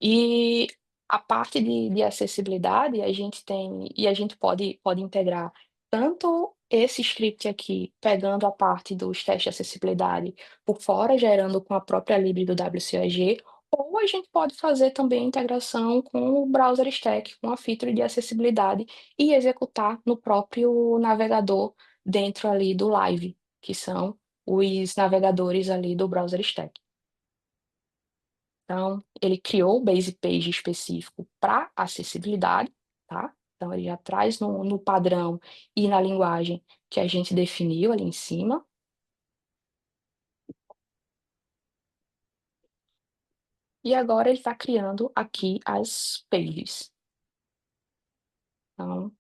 E a parte de acessibilidade, a gente tem, e a gente pode integrar tanto esse script aqui, pegando a parte dos testes de acessibilidade por fora, gerando com a própria lib do WCAG, ou a gente pode fazer também a integração com o browser stack, com a feature de acessibilidade e executar no próprio navegador dentro ali do Live, que são os navegadores ali do browser stack. Então, ele criou o base page específico para acessibilidade, tá? Então, ele já traz no padrão e na linguagem que a gente definiu ali em cima. E agora ele está criando aqui as pages. Então,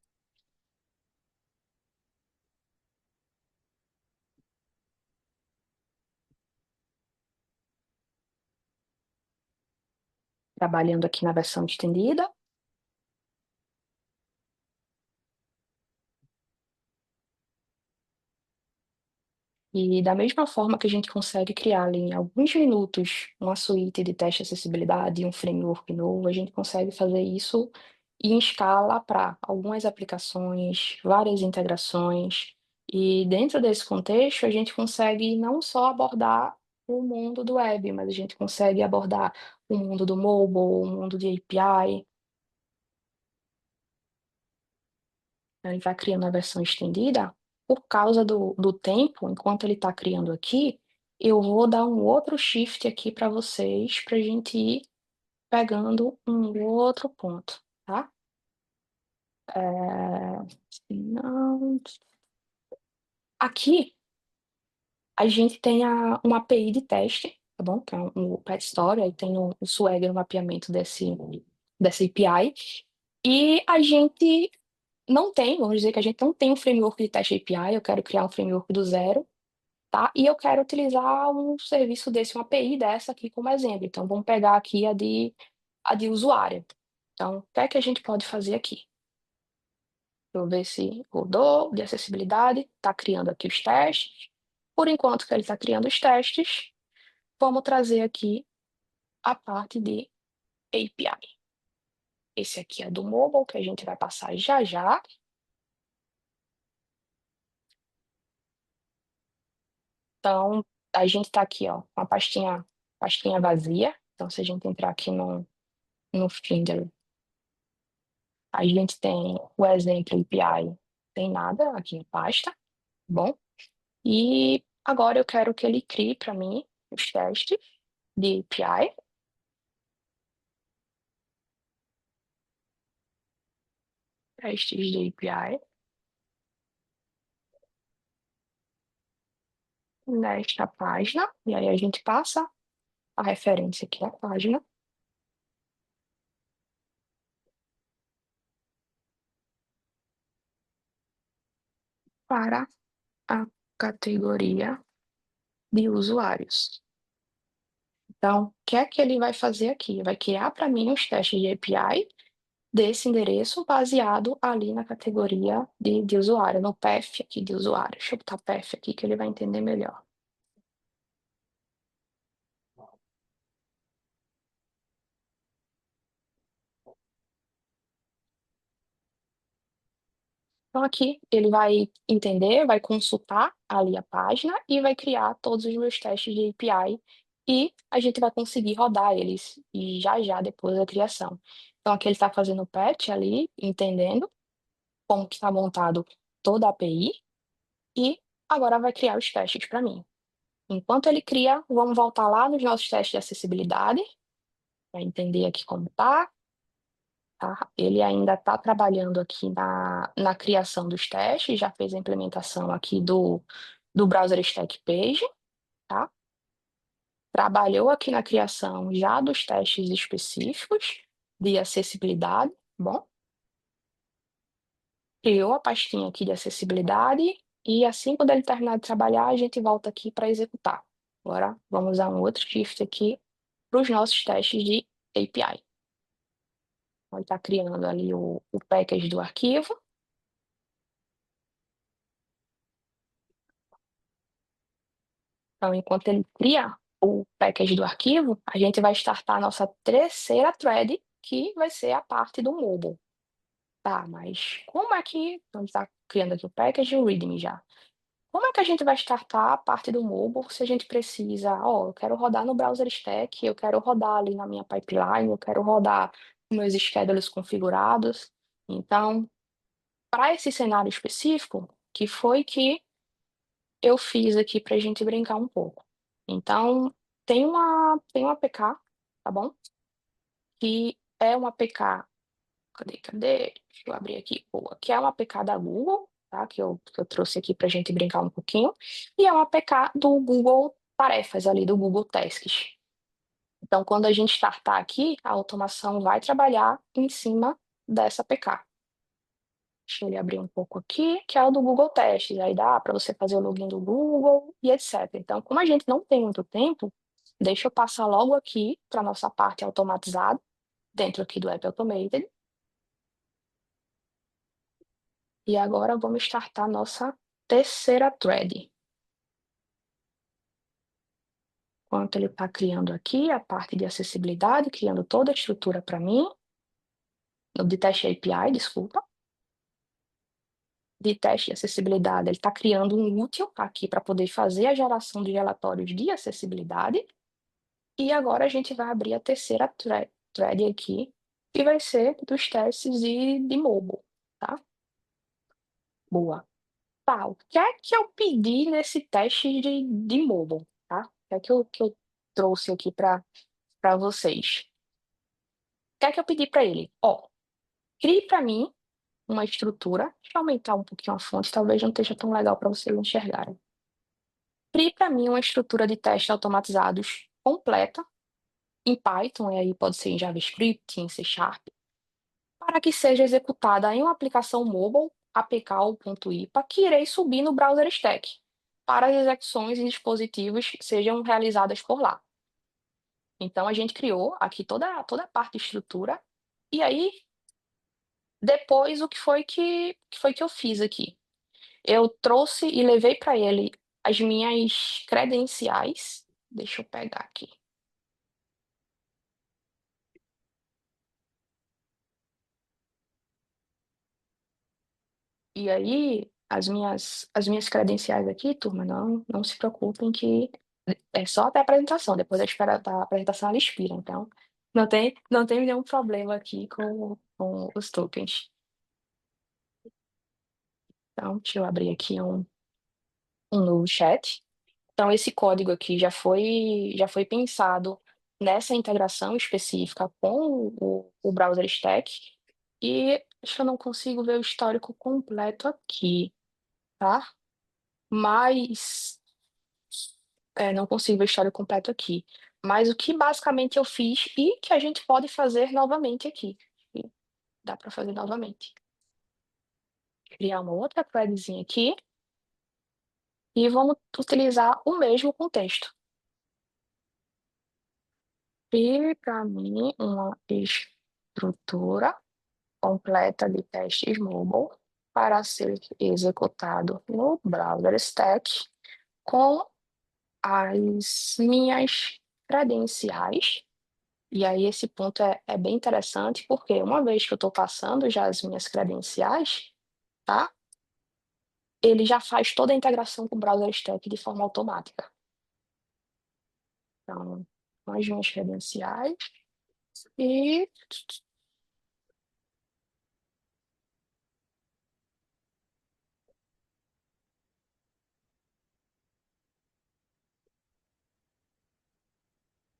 trabalhando aqui na versão estendida. E da mesma forma que a gente consegue criar ali em alguns minutos uma suíte de teste de acessibilidade e um framework novo, a gente consegue fazer isso em escala para algumas aplicações, várias integrações. E dentro desse contexto, a gente consegue não só abordar o mundo do web, mas a gente consegue abordar o mundo do mobile, o mundo de API. A gente vai criando a versão estendida, por causa do tempo, enquanto ele está criando aqui, eu vou dar um outro shift aqui para vocês, para a gente ir pegando um outro ponto, tá? Não. Aqui, a gente tem uma API de teste, tá bom? Que é o Pet Story, aí tem o Swagger no mapeamento dessa API. E a gente não tem, vamos dizer que a gente não tem um framework de teste API, eu quero criar um framework do zero, tá? E eu quero utilizar um serviço desse, uma API dessa aqui como exemplo. Então, vamos pegar aqui a de usuário. Então, o que é que a gente pode fazer aqui? Deixa eu ver se rodou, de acessibilidade, está criando aqui os testes. Por enquanto que ele está criando os testes, vamos trazer aqui a parte de API. Esse aqui é do mobile, que a gente vai passar já já. Então, a gente está aqui, ó, com a pastinha vazia. Então, se a gente entrar aqui no Finder, a gente tem o exemplo API, tem nada aqui em pasta, tá bom? E agora eu quero que ele crie para mim os testes de API. Testes de API. Nesta página, e aí a gente passa a referência aqui à página. Para a categoria de usuários. Então, o que é que ele vai fazer aqui? Vai criar para mim os testes de API desse endereço baseado ali na categoria de usuário, no path aqui de usuário. Deixa eu botar path aqui que ele vai entender melhor. Então, aqui ele vai entender, vai consultar ali a página e vai criar todos os meus testes de API e a gente vai conseguir rodar eles e já já depois da criação. Então, aqui ele está fazendo o patch ali, entendendo como que está montado toda a API e agora vai criar os testes para mim. Enquanto ele cria, vamos voltar lá nos nossos testes de acessibilidade para entender aqui como está. Tá? Ele ainda está trabalhando aqui na criação dos testes, já fez a implementação aqui do browser stack page, tá? trabalhou aqui na criação já dos testes específicos de acessibilidade, bom? Criou a pastinha aqui de acessibilidade e assim quando ele terminar de trabalhar, a gente volta aqui para executar. Agora vamos usar um outro shift aqui para os nossos testes de API. Ele está criando ali o package do arquivo. Então, enquanto ele cria o package do arquivo, a gente vai startar a nossa terceira thread, que vai ser a parte do mobile. Tá, mas como é que... Então, a gente está criando aqui o package e o readme já. Como é que a gente vai startar a parte do mobile se a gente precisa, ó, eu quero rodar no browser stack, eu quero rodar ali na minha pipeline, eu quero rodar com meus schedules configurados. Então, para esse cenário específico, que foi que eu fiz aqui para a gente brincar um pouco. Então, tem uma APK, tá bom? Que é uma APK, cadê? Deixa eu abrir aqui, boa. Que é uma APK da Google, tá? Que eu trouxe aqui para a gente brincar um pouquinho. E é uma APK do Google Tarefas ali, do Google Tasks. Então, quando a gente startar aqui, a automação vai trabalhar em cima dessa APK. Deixa eu abrir um pouco aqui, que é o do Google Testes. Aí dá para você fazer o login do Google e etc. Então, como a gente não tem muito tempo, deixa eu passar logo aqui para a nossa parte automatizada, dentro aqui do App Automated. E agora vamos startar a nossa terceira thread. Enquanto ele está criando aqui a parte de acessibilidade, criando toda a estrutura para mim, de teste API, desculpa. De teste de acessibilidade, ele está criando um útil aqui para poder fazer a geração de relatórios de acessibilidade. E agora a gente vai abrir a terceira thread aqui, que vai ser dos testes de mobile, tá? Boa. Tá, o que é que eu pedi nesse teste de mobile, tá? O que é que eu trouxe aqui para vocês? O que é que eu pedi para ele? Ó, crie para mim uma estrutura. Deixa eu aumentar um pouquinho a fonte, talvez não esteja tão legal para vocês enxergarem. Crie para mim uma estrutura de testes automatizados completa, em Python, e aí pode ser em JavaScript, em C Sharp, para que seja executada em uma aplicação mobile, apk.ipa, que irei subir no browser stack, para as execuções em dispositivos que sejam realizadas por lá. Então, a gente criou aqui toda a parte de estrutura, e aí, depois, o que foi que eu fiz aqui? Eu trouxe e levei para ele as minhas credenciais. Deixa eu pegar aqui. E aí, as minhas credenciais aqui, turma, não se preocupem que é só até a apresentação, depois da apresentação ela expira, então não tem nenhum problema aqui com os tokens. Então, deixa eu abrir aqui um novo chat. Então, esse código aqui já foi pensado nessa integração específica com o browser stack, e acho que eu não consigo ver o histórico completo aqui, tá? Mas não consigo ver o histórico completo aqui. Mas o que basicamente eu fiz e que a gente pode fazer novamente aqui. E dá para fazer novamente. Criar uma outra threadzinha aqui e vamos utilizar o mesmo contexto. E para mim uma estrutura completa de testes mobile para ser executado no browser stack com as minhas credenciais. E aí esse ponto é bem interessante, porque uma vez que eu estou passando já as minhas credenciais, tá? Ele já faz toda a integração com o browser stack de forma automática. Então, com as minhas credenciais e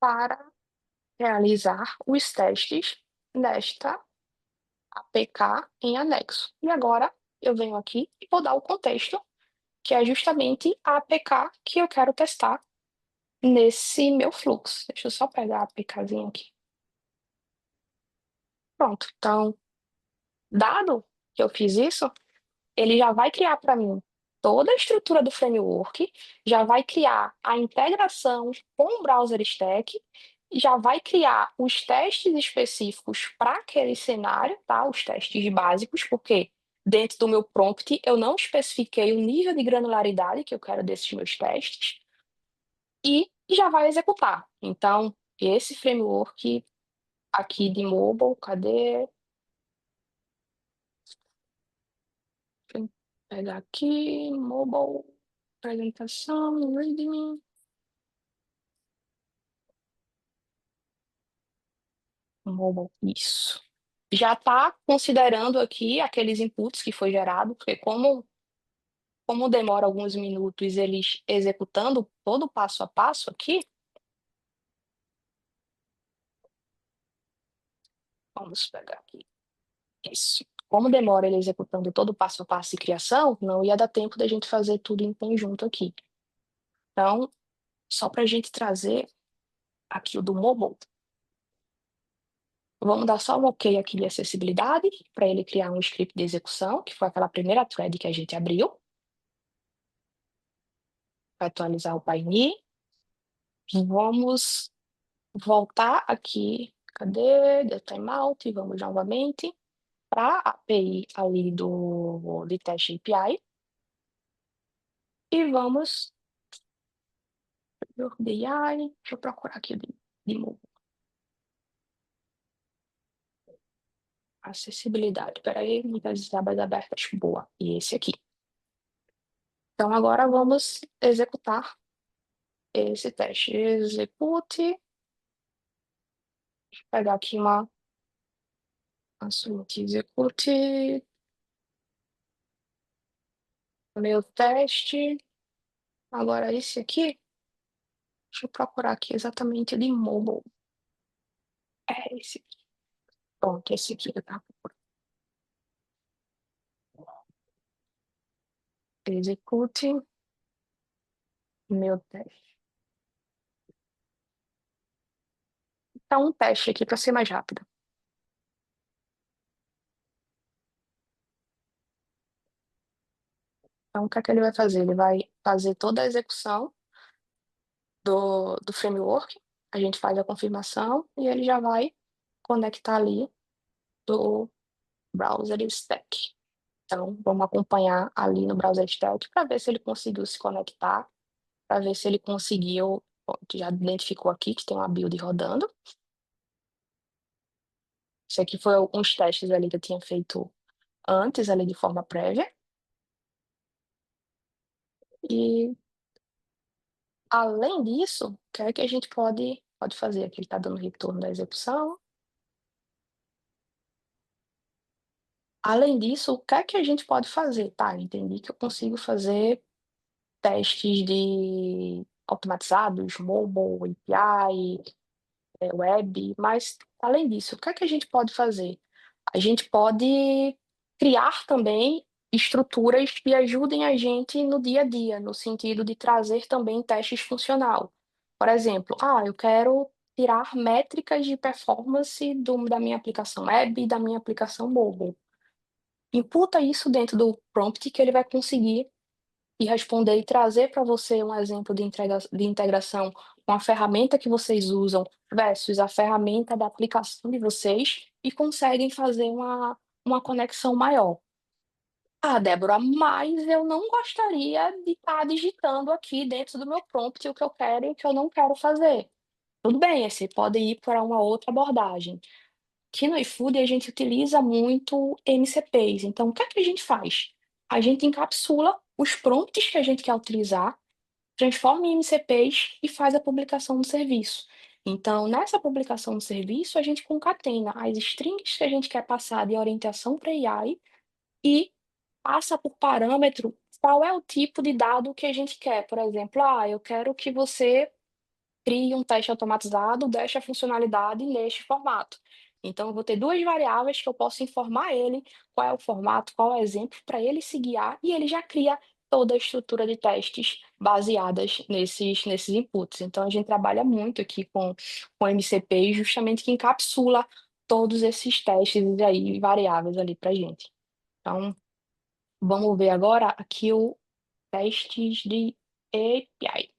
para realizar os testes nesta APK em anexo. E agora eu venho aqui e vou dar o contexto, que é justamente a APK que eu quero testar nesse meu fluxo. Deixa eu só pegar a aplicazinha aqui. Pronto. Então, dado que eu fiz isso, ele já vai criar para mim toda a estrutura do framework, já vai criar a integração com o browser stack, e já vai criar os testes específicos para aquele cenário, tá? Os testes básicos, porque dentro do meu prompt eu não especifiquei o nível de granularidade que eu quero desses meus testes e já vai executar. Então, esse framework aqui de mobile, cadê? Deixa eu pegar aqui, mobile, apresentação, readme. Mobile, isso. Já está considerando aqui aqueles inputs que foi gerado, porque como demora alguns minutos eles executando todo o passo a passo aqui, vamos pegar aqui. Isso. Como demora ele executando todo o passo a passo de criação, não ia dar tempo da gente fazer tudo em conjunto aqui. Então, só para a gente trazer aqui o do mobile, vamos dar só um OK aqui de acessibilidade, para ele criar um script de execução, que foi aquela primeira thread que a gente abriu. Vai atualizar o painel. Vamos voltar aqui. Cadê? Deu timeout. Vamos novamente para a API ali de teste API. E vamos do BI. Deixa eu procurar aqui de novo. Acessibilidade. Espera aí, muitas abas abertas. Boa. E esse aqui. Então, agora vamos executar esse teste. Execute. Deixa eu pegar aqui uma suíte. Execute. Meu teste. Agora esse aqui. Deixa eu procurar aqui exatamente de mobile. É esse aqui. Pronto, esse aqui eu tava procurando. Execute meu teste. Então, um teste aqui para ser mais rápido. Então, o que é que ele vai fazer? Ele vai fazer toda a execução do framework, a gente faz a confirmação e ele já vai conectar ali do browser stack. Então, vamos acompanhar ali no browser stack para ver se ele conseguiu se conectar, para ver se ele conseguiu. Já identificou aqui que tem uma build rodando. Isso aqui foi alguns testes ali que eu tinha feito antes, ali de forma prévia. E, além disso, o que é que a gente pode fazer? Aqui ele está dando retorno da execução. Além disso, o que é que a gente pode fazer? Tá, entendi que eu consigo fazer testes de automatizados, mobile, API, web, mas, além disso, o que é que a gente pode fazer? A gente pode criar também estruturas que ajudem a gente no dia a dia, no sentido de trazer também testes funcional. Por exemplo, eu quero tirar métricas de performance da minha aplicação web e da minha aplicação mobile. Imputa isso dentro do prompt que ele vai conseguir e responder e trazer para você um exemplo de integração com a ferramenta que vocês usam versus a ferramenta da aplicação de vocês e conseguem fazer uma conexão maior. Débora, mas eu não gostaria de estar digitando aqui dentro do meu prompt o que eu quero e o que eu não quero fazer. Tudo bem, você pode ir para uma outra abordagem. Aqui no iFood a gente utiliza muito MCPs. Então, o que é que a gente faz? A gente encapsula os prompts que a gente quer utilizar, transforma em MCPs e faz a publicação do serviço. Então, nessa publicação do serviço, a gente concatena as strings que a gente quer passar de orientação para AI e passa por parâmetro qual é o tipo de dado que a gente quer. Por exemplo, eu quero que você crie um teste automatizado desta funcionalidade neste formato. Então, eu vou ter duas variáveis que eu posso informar ele qual é o formato, qual é o exemplo, para ele se guiar, e ele já cria toda a estrutura de testes baseadas nesses inputs. Então, a gente trabalha muito aqui com MCP, justamente que encapsula todos esses testes aí variáveis ali para gente. Então, vamos ver agora aqui o testes de API.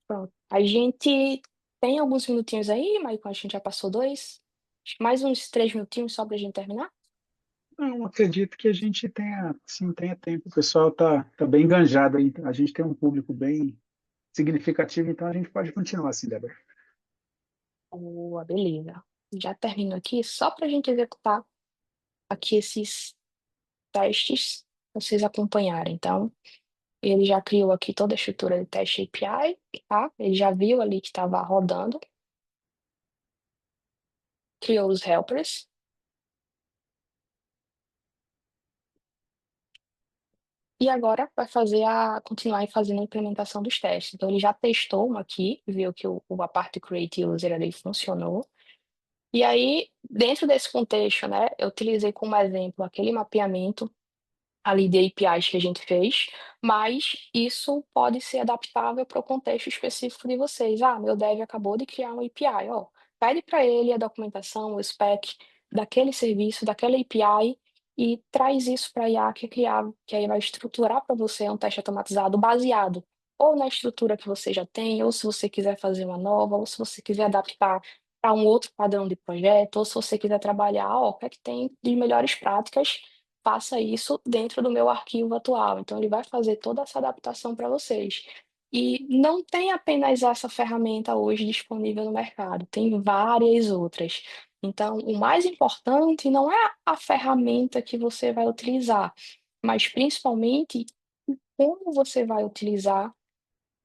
Pronto. A gente tem alguns minutinhos aí, Maicon, a gente já passou 2. Acho que mais uns 3 minutinhos só para a gente terminar. Não, acredito que a gente tenha, sim, tenha tempo. O pessoal tá bem enganjado aí. A gente tem um público bem significativo, então a gente pode continuar assim, Débora. Boa, beleza. Já termino aqui, só para a gente executar aqui esses testes, pra vocês acompanharem. Então, ele já criou aqui toda a estrutura de teste API, tá? Ele já viu ali que estava rodando. Criou os helpers. E agora vai continuar fazendo a implementação dos testes. Então, ele já testou um aqui, viu que a parte Create User ali funcionou. E aí, dentro desse contexto, né, eu utilizei como exemplo aquele mapeamento ali de APIs que a gente fez, mas isso pode ser adaptável para o contexto específico de vocês. Ah, meu dev acabou de criar um API, ó, pede para ele a documentação, o spec daquele serviço, daquela API e traz isso para a IA que aí vai estruturar para você um teste automatizado baseado ou na estrutura que você já tem, ou se você quiser fazer uma nova, ou se você quiser adaptar para um outro padrão de projeto, ou se você quiser trabalhar, ó, o que é que tem de melhores práticas, faça isso dentro do meu arquivo atual. Então, ele vai fazer toda essa adaptação para vocês. E não tem apenas essa ferramenta hoje disponível no mercado, tem várias outras. Então, o mais importante não é a ferramenta que você vai utilizar, mas principalmente como você vai utilizar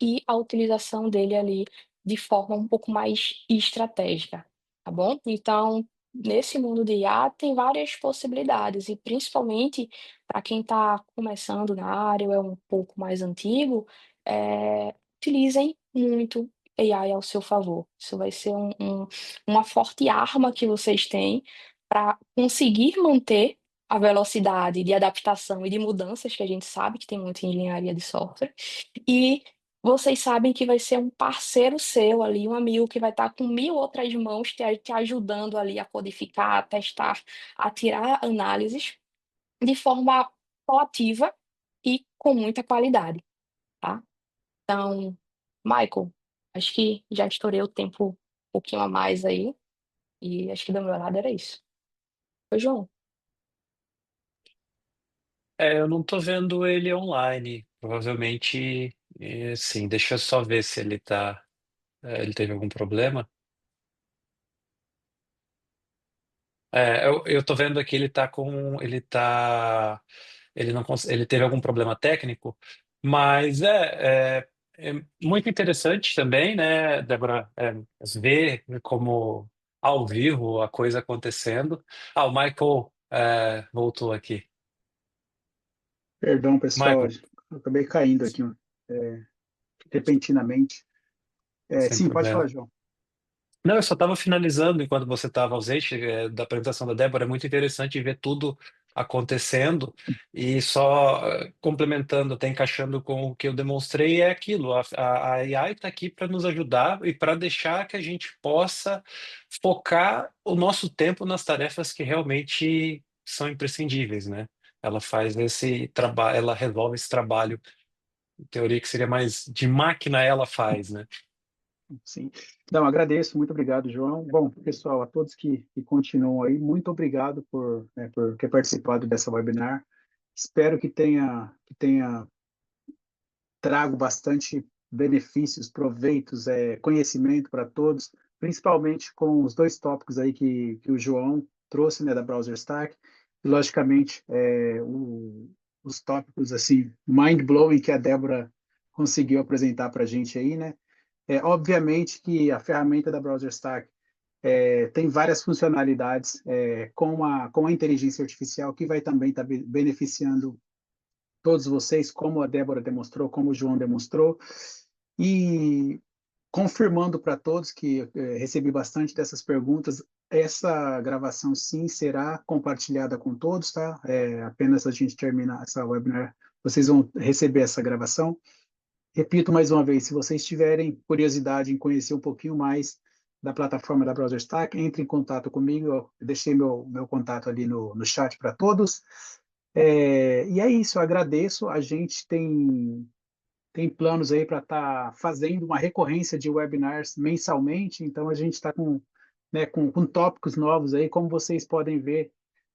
e a utilização dele ali de forma um pouco mais estratégica, tá bom? Então, nesse mundo de IA tem várias possibilidades e principalmente para quem está começando na área ou é um pouco mais antigo, utilizem muito AI ao seu favor. Isso vai ser uma forte arma que vocês têm para conseguir manter a velocidade de adaptação e de mudanças que a gente sabe que tem muita engenharia de software, e vocês sabem que vai ser um parceiro seu ali, um amigo que vai estar com 1000 outras mãos te ajudando ali a codificar, a testar, a tirar análises de forma proativa e com muita qualidade, tá? Então, Michael, acho que já estourei o tempo um pouquinho a mais aí, e acho que do meu lado era isso. Oi, João. Eu não tô vendo ele online. Provavelmente, sim. Deixa eu só ver se ele teve algum problema. Eu tô vendo aqui, ele não, ele teve algum problema técnico, mas é muito interessante também, né, Débora, ver como ao vivo a coisa acontecendo. Ah, o Michael, voltou aqui. Perdão, pessoal, Michael, eu acabei caindo aqui, é, repentinamente. sem Sim, pode falar, problema. João. Não, eu só estava finalizando enquanto você estava ausente, da apresentação da Débora. É muito interessante ver tudo acontecendo e só complementando, até encaixando com o que eu demonstrei, é aquilo. A AI está aqui para nos ajudar e para deixar que a gente possa focar o nosso tempo nas tarefas que realmente são imprescindíveis, né? Ela faz esse trabalho, ela resolve esse trabalho, em teoria que seria mais de máquina, ela faz, né? Sim. Não, agradeço, muito obrigado, João. Bom, pessoal, a todos que continuam aí, muito obrigado por ter participado dessa webinar. Espero que tenha trago bastante benefícios, proveitos, conhecimento para todos, principalmente com os dois tópicos aí que o João trouxe, né, da Browser Stack, e logicamente os tópicos assim mind-blowing que a Débora conseguiu apresentar para a gente aí, né? Obviamente que a ferramenta da Browser Stack tem várias funcionalidades com a inteligência artificial que vai também estar beneficiando todos vocês, como a Débora demonstrou, como o João demonstrou. E confirmando para todos que recebi bastante dessas perguntas, essa gravação sim será compartilhada com todos, tá? Apenas a gente terminar essa webinar, vocês vão receber essa gravação. Repito mais uma vez, se vocês tiverem curiosidade em conhecer um pouquinho mais da plataforma da BrowserStack, entre em contato comigo, eu deixei meu contato ali no chat para todos. E é isso, eu agradeço, a gente tem planos aí para estar fazendo uma recorrência de webinars mensalmente, então a gente está com tópicos novos aí, como vocês podem ver,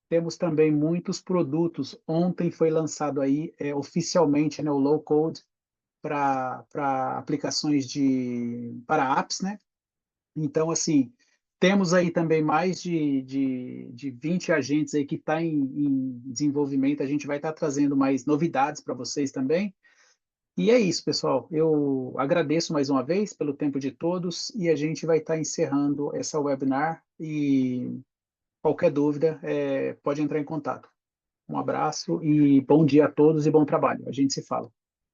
temos também muitos produtos. Ontem foi lançado aí oficialmente, né, o Low Code para aplicações para apps, né? Então, assim, temos aí também mais de 20 agentes aí que está em desenvolvimento. A gente vai estar trazendo mais novidades para vocês também. E é isso, pessoal. Eu agradeço mais uma vez pelo tempo de todos e a gente vai estar encerrando essa webinar e qualquer dúvida, pode entrar em contato. Um abraço e bom dia a todos e bom trabalho. A gente se fala.